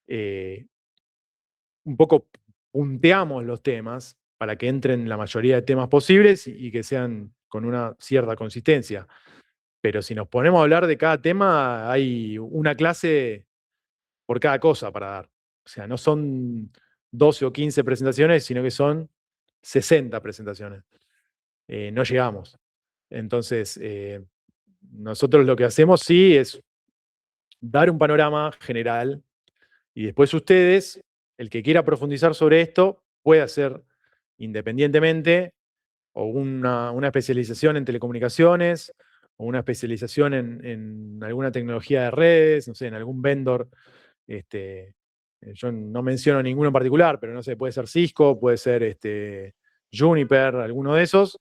[SPEAKER 1] un poco punteamos los temas para que entren la mayoría de temas posibles y que sean con una cierta consistencia. Pero si nos ponemos a hablar de cada tema, hay una clase por cada cosa para dar. O sea, no son 12 o 15 presentaciones, sino que son 60 presentaciones. No llegamos. Entonces, nosotros lo que hacemos sí es dar un panorama general y después ustedes, el que quiera profundizar sobre esto, puede hacer independientemente o una especialización en telecomunicaciones o una especialización en alguna tecnología de redes, no sé, en algún vendor. Yo no menciono ninguno en particular, pero no sé, puede ser Cisco, puede ser Juniper, alguno de esos,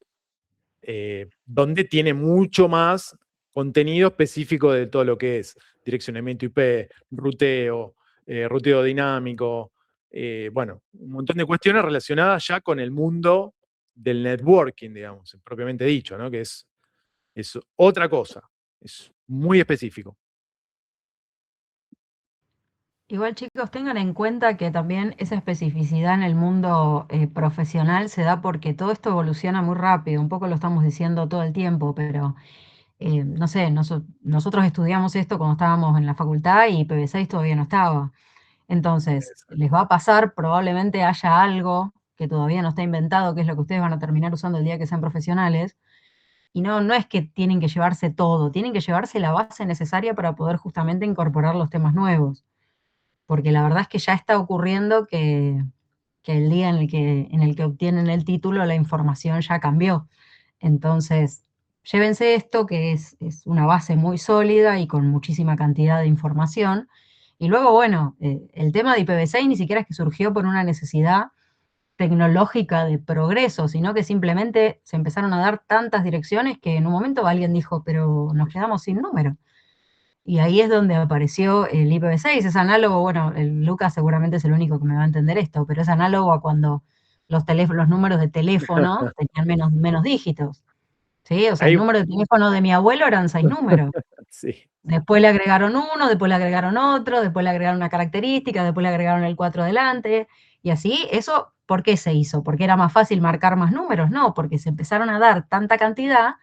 [SPEAKER 1] donde tiene mucho más contenido específico de todo lo que es direccionamiento IP, ruteo, ruteo dinámico, bueno, un montón de cuestiones relacionadas ya con el mundo del networking, digamos, propiamente dicho, ¿no? Que es otra cosa, es muy específico.
[SPEAKER 2] Igual, chicos, tengan en cuenta que también esa especificidad en el mundo profesional se da porque todo esto evoluciona muy rápido. Un poco lo estamos diciendo todo el tiempo, pero no sé, nosotros estudiamos esto cuando estábamos en la facultad y PV6 todavía no estaba. Entonces, les va a pasar, probablemente haya algo que todavía no está inventado, que es lo que ustedes van a terminar usando el día que sean profesionales. Y no es que tienen que llevarse todo, tienen que llevarse la base necesaria para poder justamente incorporar los temas nuevos. Porque la verdad es que ya está ocurriendo que el día en el que obtienen el título, la información ya cambió. Entonces, llévense esto, que es una base muy sólida y con muchísima cantidad de información. Y luego, bueno, el tema de IPv6 ni siquiera es que surgió por una necesidad tecnológica de progreso, sino que simplemente se empezaron a dar tantas direcciones que en un momento alguien dijo, pero nos quedamos sin número. Y ahí es donde apareció el IPv6, es análogo, bueno, el Lucas seguramente es el único que me va a entender esto, pero es análogo a cuando los números de teléfono tenían menos dígitos, ¿sí? O sea, el
[SPEAKER 1] Ahí,
[SPEAKER 2] número de teléfono de mi abuelo eran 6 números.
[SPEAKER 1] sí.
[SPEAKER 2] Después le agregaron uno, después le agregaron otro, después le agregaron una característica, después le agregaron el 4 adelante, y así, eso, ¿por qué se hizo? ¿Porque era más fácil marcar más números? No, porque se empezaron a dar tanta cantidad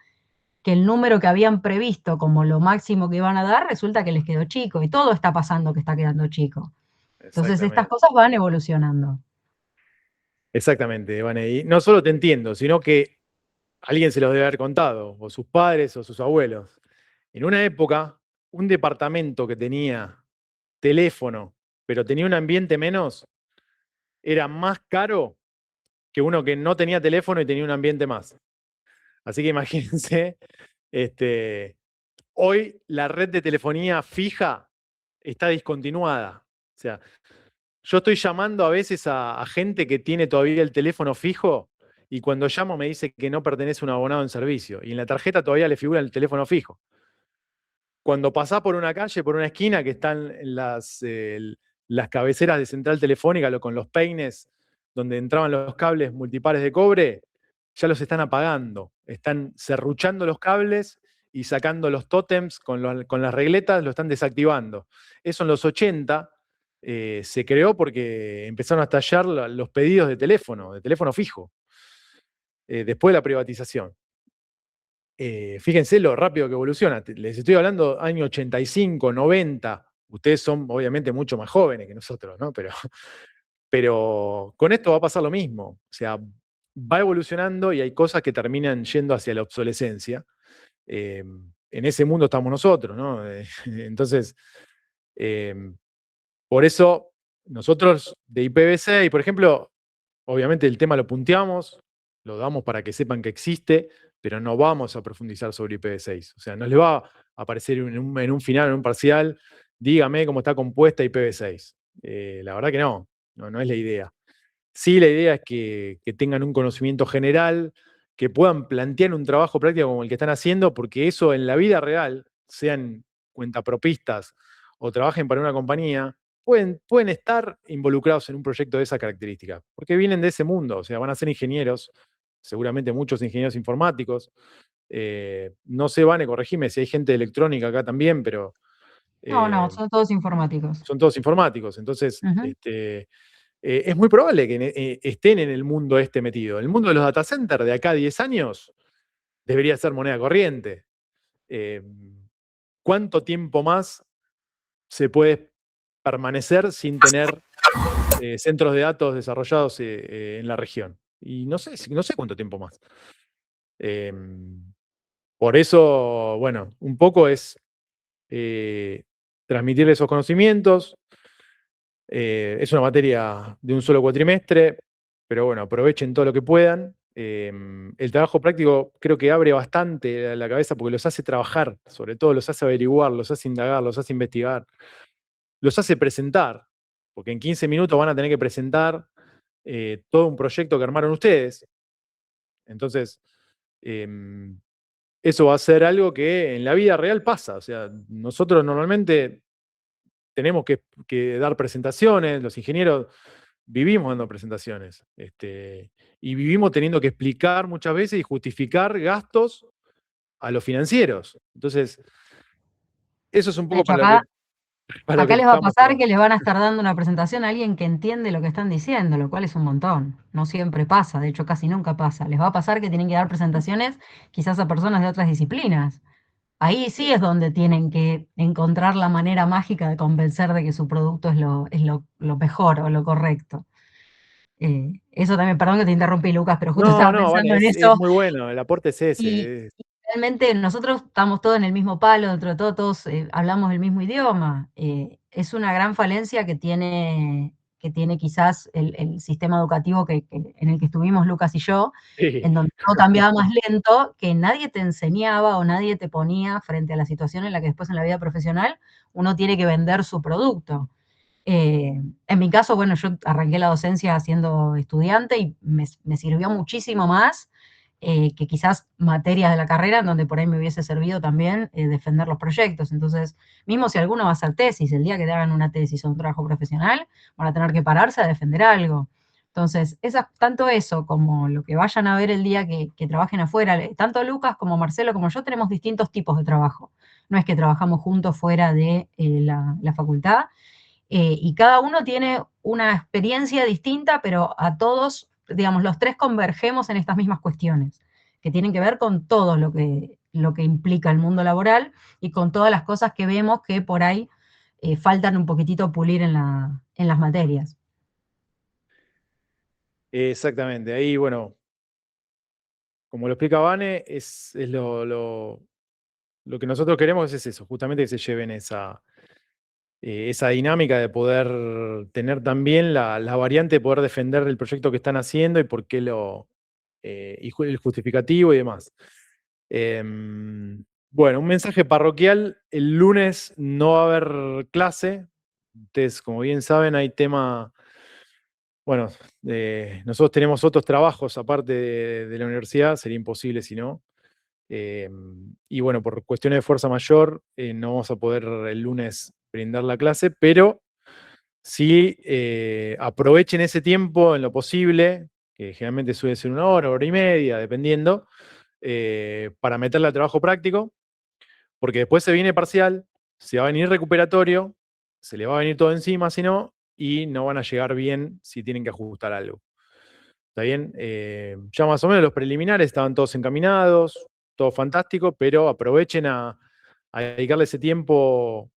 [SPEAKER 2] que el número que habían previsto como lo máximo que iban a dar, resulta que les quedó chico, y todo está pasando que está quedando chico. Entonces estas
[SPEAKER 1] Exactamente.
[SPEAKER 2] cosas van evolucionando.
[SPEAKER 1] Exactamente, Vane. Y no solo te entiendo, sino que alguien se los debe haber contado, o sus padres o sus abuelos. En una época, un departamento que tenía teléfono, pero tenía un ambiente menos, era más caro que uno que no tenía teléfono y tenía un ambiente más. Así que imagínense, hoy la red de telefonía fija está discontinuada. O sea, yo estoy llamando a veces a gente que tiene todavía el teléfono fijo y cuando llamo me dice que no pertenece a un abonado en servicio. Y en la tarjeta todavía le figura el teléfono fijo. Cuando pasás por una calle, por una esquina que están en las cabeceras de central telefónica con los peines donde entraban los cables multipares de cobre, ya los están apagando. Están serruchando los cables y sacando los tótems con las regletas, lo están desactivando. Eso en los 80 se creó porque empezaron a estallar los pedidos de teléfono fijo, después de la privatización. fíjense lo rápido que evoluciona. Les estoy hablando año 85, 90. Ustedes son obviamente mucho más jóvenes que nosotros, ¿no? Pero con esto va a pasar lo mismo. O sea, va evolucionando y hay cosas que terminan yendo hacia la obsolescencia. En ese mundo estamos nosotros, ¿no? Entonces, por eso nosotros de IPv6, por ejemplo, obviamente el tema lo punteamos, lo damos para que sepan que existe, pero no vamos a profundizar sobre IPv6. O sea, no les va a aparecer en un final, en un parcial, dígame cómo está compuesta IPv6. La verdad que no es la idea. Sí, la idea es que tengan un conocimiento general, que puedan plantear un trabajo práctico como el que están haciendo, porque eso en la vida real, sean cuentapropistas o trabajen para una compañía, pueden estar involucrados en un proyecto de esa característica, porque vienen de ese mundo, o sea, van a ser ingenieros, seguramente muchos ingenieros informáticos. No sé, Vane, corregime si hay gente de electrónica acá también, pero
[SPEAKER 2] No, son todos informáticos.
[SPEAKER 1] son todos informáticos. Entonces,
[SPEAKER 2] Ujú.
[SPEAKER 1] es muy probable que estén en el mundo este metido. El mundo de los data centers de acá a 10 años debería ser moneda corriente. ¿Cuánto tiempo más se puede permanecer sin tener centros de datos desarrollados en la región? Y no sé cuánto tiempo más. Por eso, bueno, un poco es transmitirle esos conocimientos. Es una materia de un solo cuatrimestre, pero bueno, aprovechen todo lo que puedan. El trabajo práctico creo que abre bastante la cabeza porque los hace trabajar, sobre todo los hace averiguar, los hace indagar, los hace investigar, los hace presentar, porque en 15 minutos van a tener que presentar todo un proyecto que armaron ustedes. Entonces, eso va a ser algo que en la vida real pasa. O sea, nosotros normalmente tenemos que dar presentaciones, los ingenieros vivimos dando presentaciones, y vivimos teniendo que explicar muchas veces y justificar gastos a los financieros. Entonces, eso es un
[SPEAKER 2] De
[SPEAKER 1] poco
[SPEAKER 2] hecho,
[SPEAKER 1] para lo que
[SPEAKER 2] acá les va a
[SPEAKER 1] estamos,
[SPEAKER 2] pasar
[SPEAKER 1] pero
[SPEAKER 2] que les van a estar dando una presentación a alguien que entiende lo que están diciendo, lo cual es un montón. No siempre pasa, de hecho casi nunca pasa. Les va a pasar que tienen que dar presentaciones quizás a personas de otras disciplinas. Ahí sí es donde tienen que encontrar la manera mágica de convencer de que su producto es lo mejor o lo correcto. Eso también, perdón que te interrumpí, Lucas, pero justo estaba
[SPEAKER 1] no,
[SPEAKER 2] pensando
[SPEAKER 1] Vane,
[SPEAKER 2] en
[SPEAKER 1] es
[SPEAKER 2] eso.
[SPEAKER 1] muy bueno, el aporte es
[SPEAKER 2] Y
[SPEAKER 1] ese.
[SPEAKER 2] realmente nosotros estamos todos en el mismo palo, dentro de todo todos hablamos el mismo idioma. Es una gran falencia que tiene quizás el sistema educativo en el que estuvimos Lucas y yo,
[SPEAKER 1] Sí.
[SPEAKER 2] en donde todo cambiaba más lento, que nadie te enseñaba o nadie te ponía frente a la situación en la que después en la vida profesional uno tiene que vender su producto. En mi caso, bueno, yo arranqué la docencia siendo estudiante y me sirvió muchísimo más que quizás materias de la carrera en donde por ahí me hubiese servido también defender los proyectos. Entonces, mismo si alguno va a hacer tesis, el día que te hagan una tesis o un trabajo profesional, van a tener que pararse a defender algo. Entonces, tanto eso como lo que vayan a ver el día que trabajen afuera, tanto Lucas como Marcelo como yo tenemos distintos tipos de trabajo. No es que trabajamos juntos fuera de la facultad, y cada uno tiene una experiencia distinta, pero a todos, digamos, los tres convergemos en estas mismas cuestiones, que tienen que ver con todo lo que implica el mundo laboral y con todas las cosas que vemos que por ahí faltan un poquitito pulir en las materias.
[SPEAKER 1] Exactamente. Ahí, bueno, como lo explica Vane, es lo que nosotros queremos es eso, justamente que se lleven esa dinámica de poder tener también la variante de poder defender el proyecto que están haciendo y por qué y el justificativo y demás. Bueno, un mensaje parroquial: el lunes no va a haber clase. Ustedes, como bien saben, hay tema. Bueno, nosotros tenemos otros trabajos aparte de la universidad, sería imposible si no. Y bueno, por cuestiones de fuerza mayor, no vamos a poder el lunes brindar la clase, pero sí aprovechen ese tiempo en lo posible, que generalmente suele ser 1 hora, 1 hora y media, dependiendo, para meterle al trabajo práctico, porque después se viene parcial, se va a venir recuperatorio, se le va a venir todo encima si no, y no van a llegar bien si tienen que ajustar algo. ¿Está bien? Ya más o menos los preliminares estaban todos encaminados. todo fantástico, pero aprovechen a dedicarle ese tiempo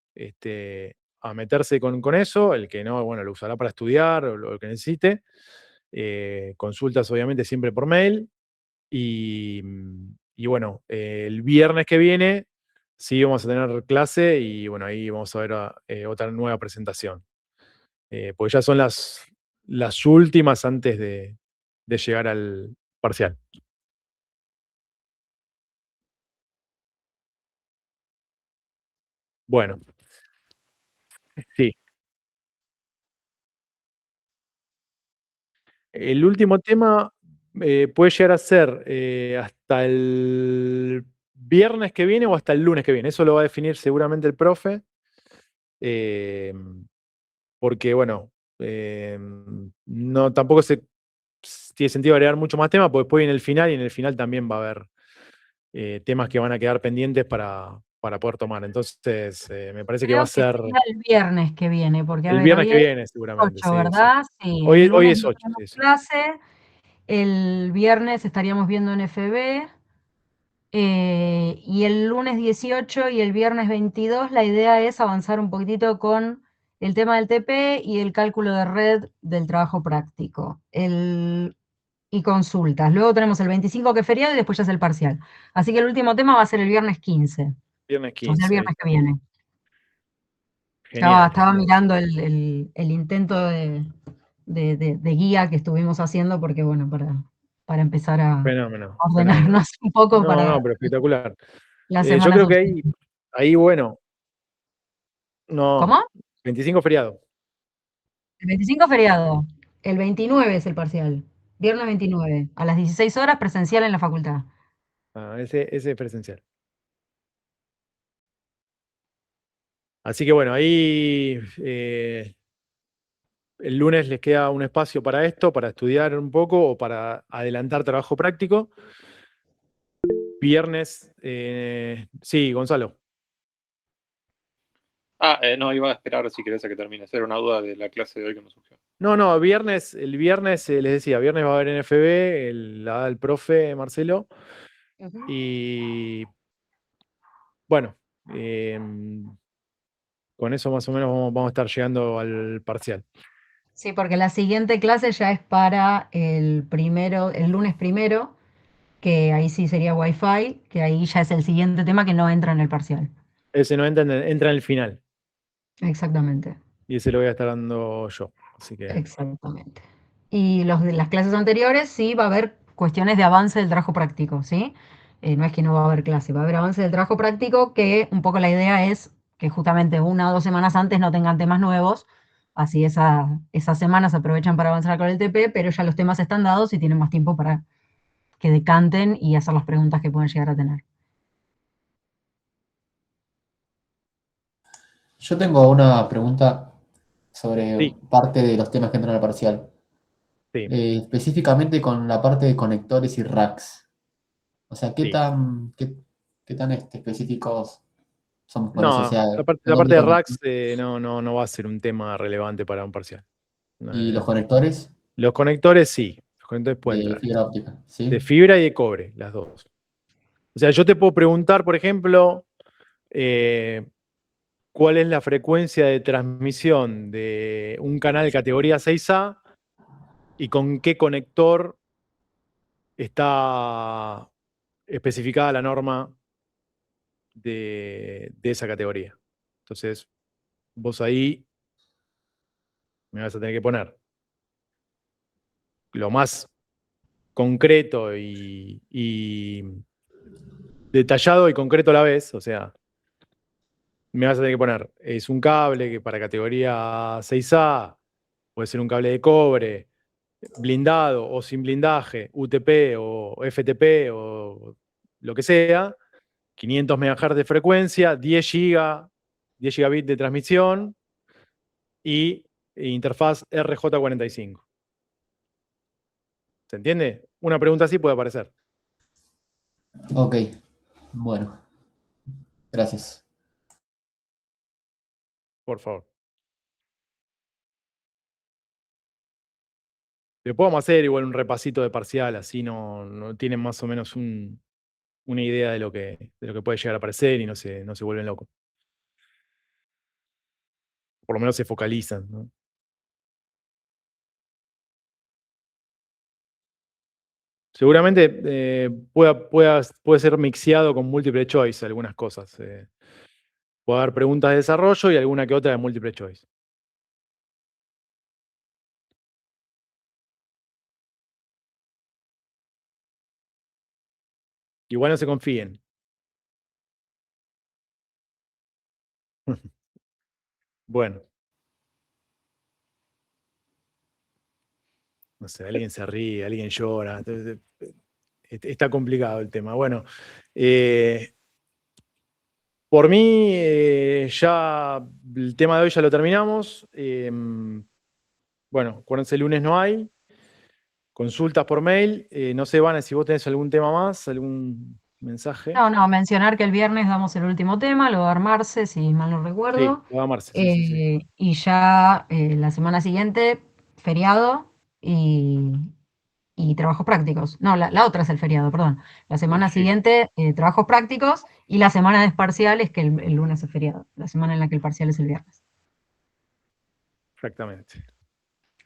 [SPEAKER 1] a meterse con eso. El que no, bueno, lo usará para estudiar o lo que necesite. Consultas obviamente siempre por mail. Y bueno, el viernes que viene sí vamos a tener clase y bueno, ahí vamos a ver otra nueva presentación. Porque ya son las últimas antes de llegar al parcial. Bueno, sí. El último tema puede llegar a ser hasta el viernes que viene o hasta el lunes que viene. Eso lo va a definir seguramente el profe. Porque, bueno, no, tampoco tiene sentido agregar mucho más temas, porque después viene el final y en el final también va a haber temas que van a quedar pendientes para poder tomar. Entonces, me parece que va a ser
[SPEAKER 2] sería el viernes que viene, porque a
[SPEAKER 1] el
[SPEAKER 2] ver,
[SPEAKER 1] viernes
[SPEAKER 2] hoy
[SPEAKER 1] que
[SPEAKER 2] es
[SPEAKER 1] viene, seguramente.
[SPEAKER 2] 8,
[SPEAKER 1] Sí, sí.
[SPEAKER 2] ¿verdad? Sí,
[SPEAKER 1] Hoy
[SPEAKER 2] el
[SPEAKER 1] es
[SPEAKER 2] lunes no
[SPEAKER 1] 8.
[SPEAKER 2] tenemos
[SPEAKER 1] Sí, sí.
[SPEAKER 2] clase, el viernes estaríamos viendo NFB, y el lunes 18 y el viernes 22 la idea es avanzar un poquitito con el tema del TP y el cálculo de red del trabajo práctico. Y consultas. Luego tenemos el 25 que es feriado y después ya es el parcial. Así que el último tema va a ser el viernes 15.
[SPEAKER 1] Viernes
[SPEAKER 2] O sea, el
[SPEAKER 1] 15.
[SPEAKER 2] viernes que viene.
[SPEAKER 1] Genial.
[SPEAKER 2] Estaba mirando el intento de guía que estuvimos haciendo porque, bueno, para empezar a
[SPEAKER 1] Fenómeno.
[SPEAKER 2] ordenarnos un poco
[SPEAKER 1] No,
[SPEAKER 2] para
[SPEAKER 1] pero espectacular.
[SPEAKER 2] la
[SPEAKER 1] Yo
[SPEAKER 2] semana
[SPEAKER 1] creo que
[SPEAKER 2] subsiguiente.
[SPEAKER 1] ahí, bueno, no,
[SPEAKER 2] ¿Cómo?
[SPEAKER 1] 25 feriado.
[SPEAKER 2] El 25 feriado. El 29 es el parcial. Viernes 29. A las 16 horas presencial en la facultad.
[SPEAKER 1] Ese es presencial. Así que bueno, ahí el lunes les queda un espacio para esto, para estudiar un poco o para adelantar trabajo práctico. Viernes, sí, Gonzalo.
[SPEAKER 6] No, iba a esperar si querés a que termine. Era una duda de la clase de hoy que me surgió.
[SPEAKER 1] No, el viernes les decía, viernes va a haber NFB, la da el profe Marcelo. Y bueno, con eso más o menos vamos a estar llegando al parcial.
[SPEAKER 2] Sí, porque la siguiente clase ya es para el lunes primero, que ahí sí sería Wi-Fi, que ahí ya es el siguiente tema que no entra en el parcial.
[SPEAKER 1] Ese no entra en el final.
[SPEAKER 2] Exactamente,
[SPEAKER 1] Y ese lo voy a estar dando yo. Así que
[SPEAKER 2] exactamente. Y los de las clases anteriores sí va a haber cuestiones de avance del trabajo práctico, ¿sí? No es que no va a haber clase, va a haber avance del trabajo práctico, que un poco la idea es que justamente 1 o 2 semanas antes no tengan temas nuevos, así esas semanas aprovechan para avanzar con el TP, pero ya los temas están dados y tienen más tiempo para que decanten y hacer las preguntas que pueden llegar a tener.
[SPEAKER 3] Yo tengo una pregunta sobre
[SPEAKER 1] sí,
[SPEAKER 3] parte de los temas que entran al parcial.
[SPEAKER 1] sí,
[SPEAKER 3] Específicamente con la parte de conectores y racks. O sea, ¿qué
[SPEAKER 1] sí.
[SPEAKER 3] tan, qué tan específicos somos con eso? O
[SPEAKER 1] No,
[SPEAKER 3] sea,
[SPEAKER 1] la
[SPEAKER 3] ¿en
[SPEAKER 1] parte
[SPEAKER 3] dónde
[SPEAKER 1] de
[SPEAKER 3] conectan?
[SPEAKER 1] racks no va a ser un tema relevante para un parcial.
[SPEAKER 3] ¿Y los
[SPEAKER 1] Eh,
[SPEAKER 3] conectores
[SPEAKER 1] los conectores sí, los conectores pueden
[SPEAKER 3] de
[SPEAKER 1] entrar.
[SPEAKER 3] fibra óptica?
[SPEAKER 1] De
[SPEAKER 3] ¿Sí?
[SPEAKER 1] fibra y de cobre, las dos. O sea, yo te puedo preguntar, por ejemplo, cuál es la frecuencia de transmisión de un canal categoría 6A y con qué conector está especificada la norma de esa categoría. Entonces, vos ahí me vas a tener que poner lo más concreto y detallado y concreto a la vez. O sea, me vas a tener que poner, es un cable que para categoría 6A, puede ser un cable de cobre, blindado o sin blindaje, UTP o FTP o lo que sea, 500 MHz de frecuencia, 10 gigabits de transmisión y interfaz RJ45. ¿Se entiende? Una pregunta así puede aparecer.
[SPEAKER 3] Ok, bueno, gracias.
[SPEAKER 1] Por favor. Le podemos hacer igual un repasito de parcial, así no tienen más o menos una idea de lo que puede llegar a aparecer y no se vuelven locos. Por lo menos se focalizan, ¿no? Seguramente puede ser mixeado con múltiple choice algunas cosas. Puede haber preguntas de desarrollo y alguna que otra de múltiple choice. Igual no se confíen. Bueno. No sé, alguien se ríe, alguien llora. Está complicado el tema. Bueno, por mí ya el tema de hoy ya lo terminamos. Bueno, acuérdense, el lunes no hay. Consultas por mail. No sé, Vane, si vos tenés algún tema más, algún mensaje.
[SPEAKER 2] No, mencionar que el viernes damos el último tema, lo va a dar Marce, si mal no
[SPEAKER 1] Sí,
[SPEAKER 2] recuerdo.
[SPEAKER 1] lo va a Marce, sí.
[SPEAKER 2] Y ya la semana siguiente, feriado y trabajos prácticos. No, la otra es el feriado, perdón. La semana
[SPEAKER 1] Sí.
[SPEAKER 2] siguiente, trabajos prácticos, y la semana de parciales, que el lunes es feriado. La semana en la que el parcial es el viernes.
[SPEAKER 1] Exactamente.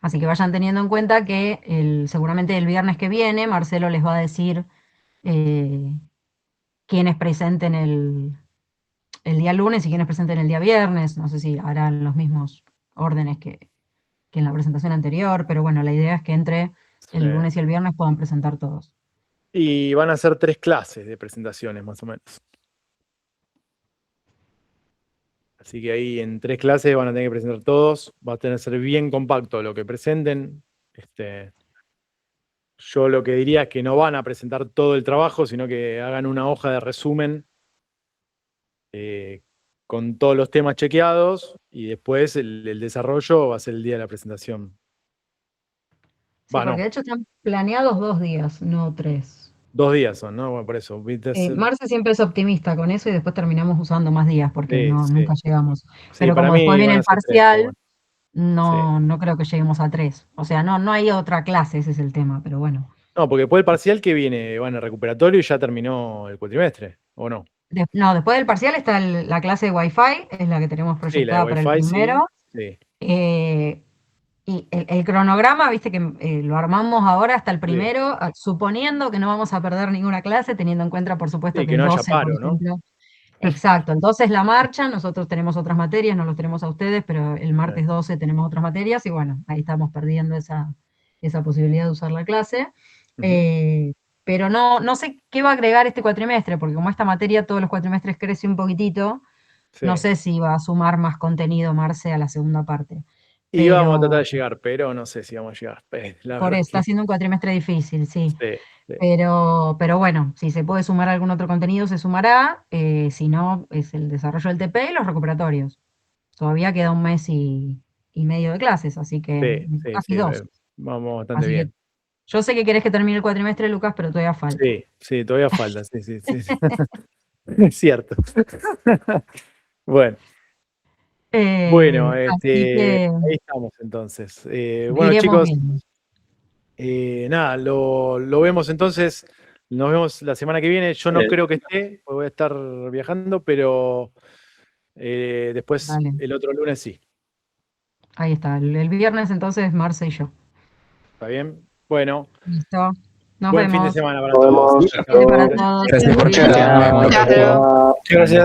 [SPEAKER 2] Así que vayan teniendo en cuenta que seguramente el viernes que viene Marcelo les va a decir quiénes presenten el día lunes y quiénes presenten el día viernes. No sé si harán los mismos órdenes que en la presentación anterior, pero bueno, la idea es que entre el lunes y el viernes puedan presentar todos.
[SPEAKER 1] Y van a ser 3 clases de presentaciones, más o menos. Así que ahí en 3 clases van a tener que presentar todos. Va a tener que ser bien compacto lo que presenten. Yo lo que diría es que no van a presentar todo el trabajo, sino que hagan una hoja de resumen con todos los temas chequeados y después el desarrollo va a ser el día de la presentación.
[SPEAKER 2] Sí, porque de hecho están planeados 2 días, no 3.
[SPEAKER 1] 2 días son, ¿no? Bueno, por eso.
[SPEAKER 2] Marce siempre es optimista con eso y después terminamos usando más días porque
[SPEAKER 1] Sí, sí.
[SPEAKER 2] nunca llegamos.
[SPEAKER 1] Sí,
[SPEAKER 2] Pero
[SPEAKER 1] para
[SPEAKER 2] como después
[SPEAKER 1] mí
[SPEAKER 2] viene
[SPEAKER 1] van a
[SPEAKER 2] el
[SPEAKER 1] ser 3, pero
[SPEAKER 2] parcial,
[SPEAKER 1] bueno.
[SPEAKER 2] no creo que lleguemos a 3. O sea, no hay otra clase, ese es el tema, pero bueno.
[SPEAKER 1] No, porque después del parcial que viene, van a recuperatorio y ya terminó el cuatrimestre, ¿o no?
[SPEAKER 2] No, después del parcial está la clase de Wi-Fi, es la que tenemos
[SPEAKER 1] Sí, la
[SPEAKER 2] proyectada
[SPEAKER 1] de
[SPEAKER 2] para el
[SPEAKER 1] Wi-Fi,
[SPEAKER 2] primero.
[SPEAKER 1] sí.
[SPEAKER 2] Y el cronograma, viste que lo armamos ahora hasta el primero, suponiendo que no vamos a perder ninguna clase, teniendo en cuenta, por supuesto,
[SPEAKER 1] Sí,
[SPEAKER 2] que
[SPEAKER 1] que
[SPEAKER 2] el
[SPEAKER 1] no haya
[SPEAKER 2] 12,
[SPEAKER 1] paro,
[SPEAKER 2] por
[SPEAKER 1] ¿no?
[SPEAKER 2] ejemplo. Exacto, entonces la marcha, nosotros tenemos otras materias, no los tenemos a ustedes, pero el martes 12 tenemos otras materias y bueno, ahí estamos perdiendo esa posibilidad de usar la clase. Pero no sé qué va a agregar este cuatrimestre, porque como esta materia todos los cuatrimestres crece un poquitito, no sé si va a sumar más contenido Marce a la segunda parte.
[SPEAKER 1] Y vamos a tratar de llegar, pero no sé si vamos a llegar.
[SPEAKER 2] Por eso, está siendo un cuatrimestre difícil, sí.
[SPEAKER 1] Sí.
[SPEAKER 2] Pero bueno, si se puede sumar algún otro contenido, se sumará. Si no, es el desarrollo del TP y los recuperatorios. Todavía queda 1 mes y medio de clases, así que casi 2.
[SPEAKER 1] Vamos bastante
[SPEAKER 2] Así
[SPEAKER 1] bien.
[SPEAKER 2] que yo sé que querés que termine el cuatrimestre, Lucas, pero todavía falta.
[SPEAKER 1] Sí, todavía falta, sí. Es cierto. Bueno. Bueno, ahí estamos entonces. Bueno, chicos, nada, lo vemos entonces. Nos vemos la semana que viene. Yo no creo que esté, porque voy a estar viajando, pero después el otro lunes sí.
[SPEAKER 2] Ahí está. El viernes entonces Marce y yo.
[SPEAKER 1] ¿Está bien? Bueno.
[SPEAKER 2] Listo. Nos
[SPEAKER 1] Buen
[SPEAKER 2] vemos.
[SPEAKER 1] fin de semana para todos.
[SPEAKER 2] Para todos.
[SPEAKER 5] Gracias por charlar.
[SPEAKER 7] Gracias.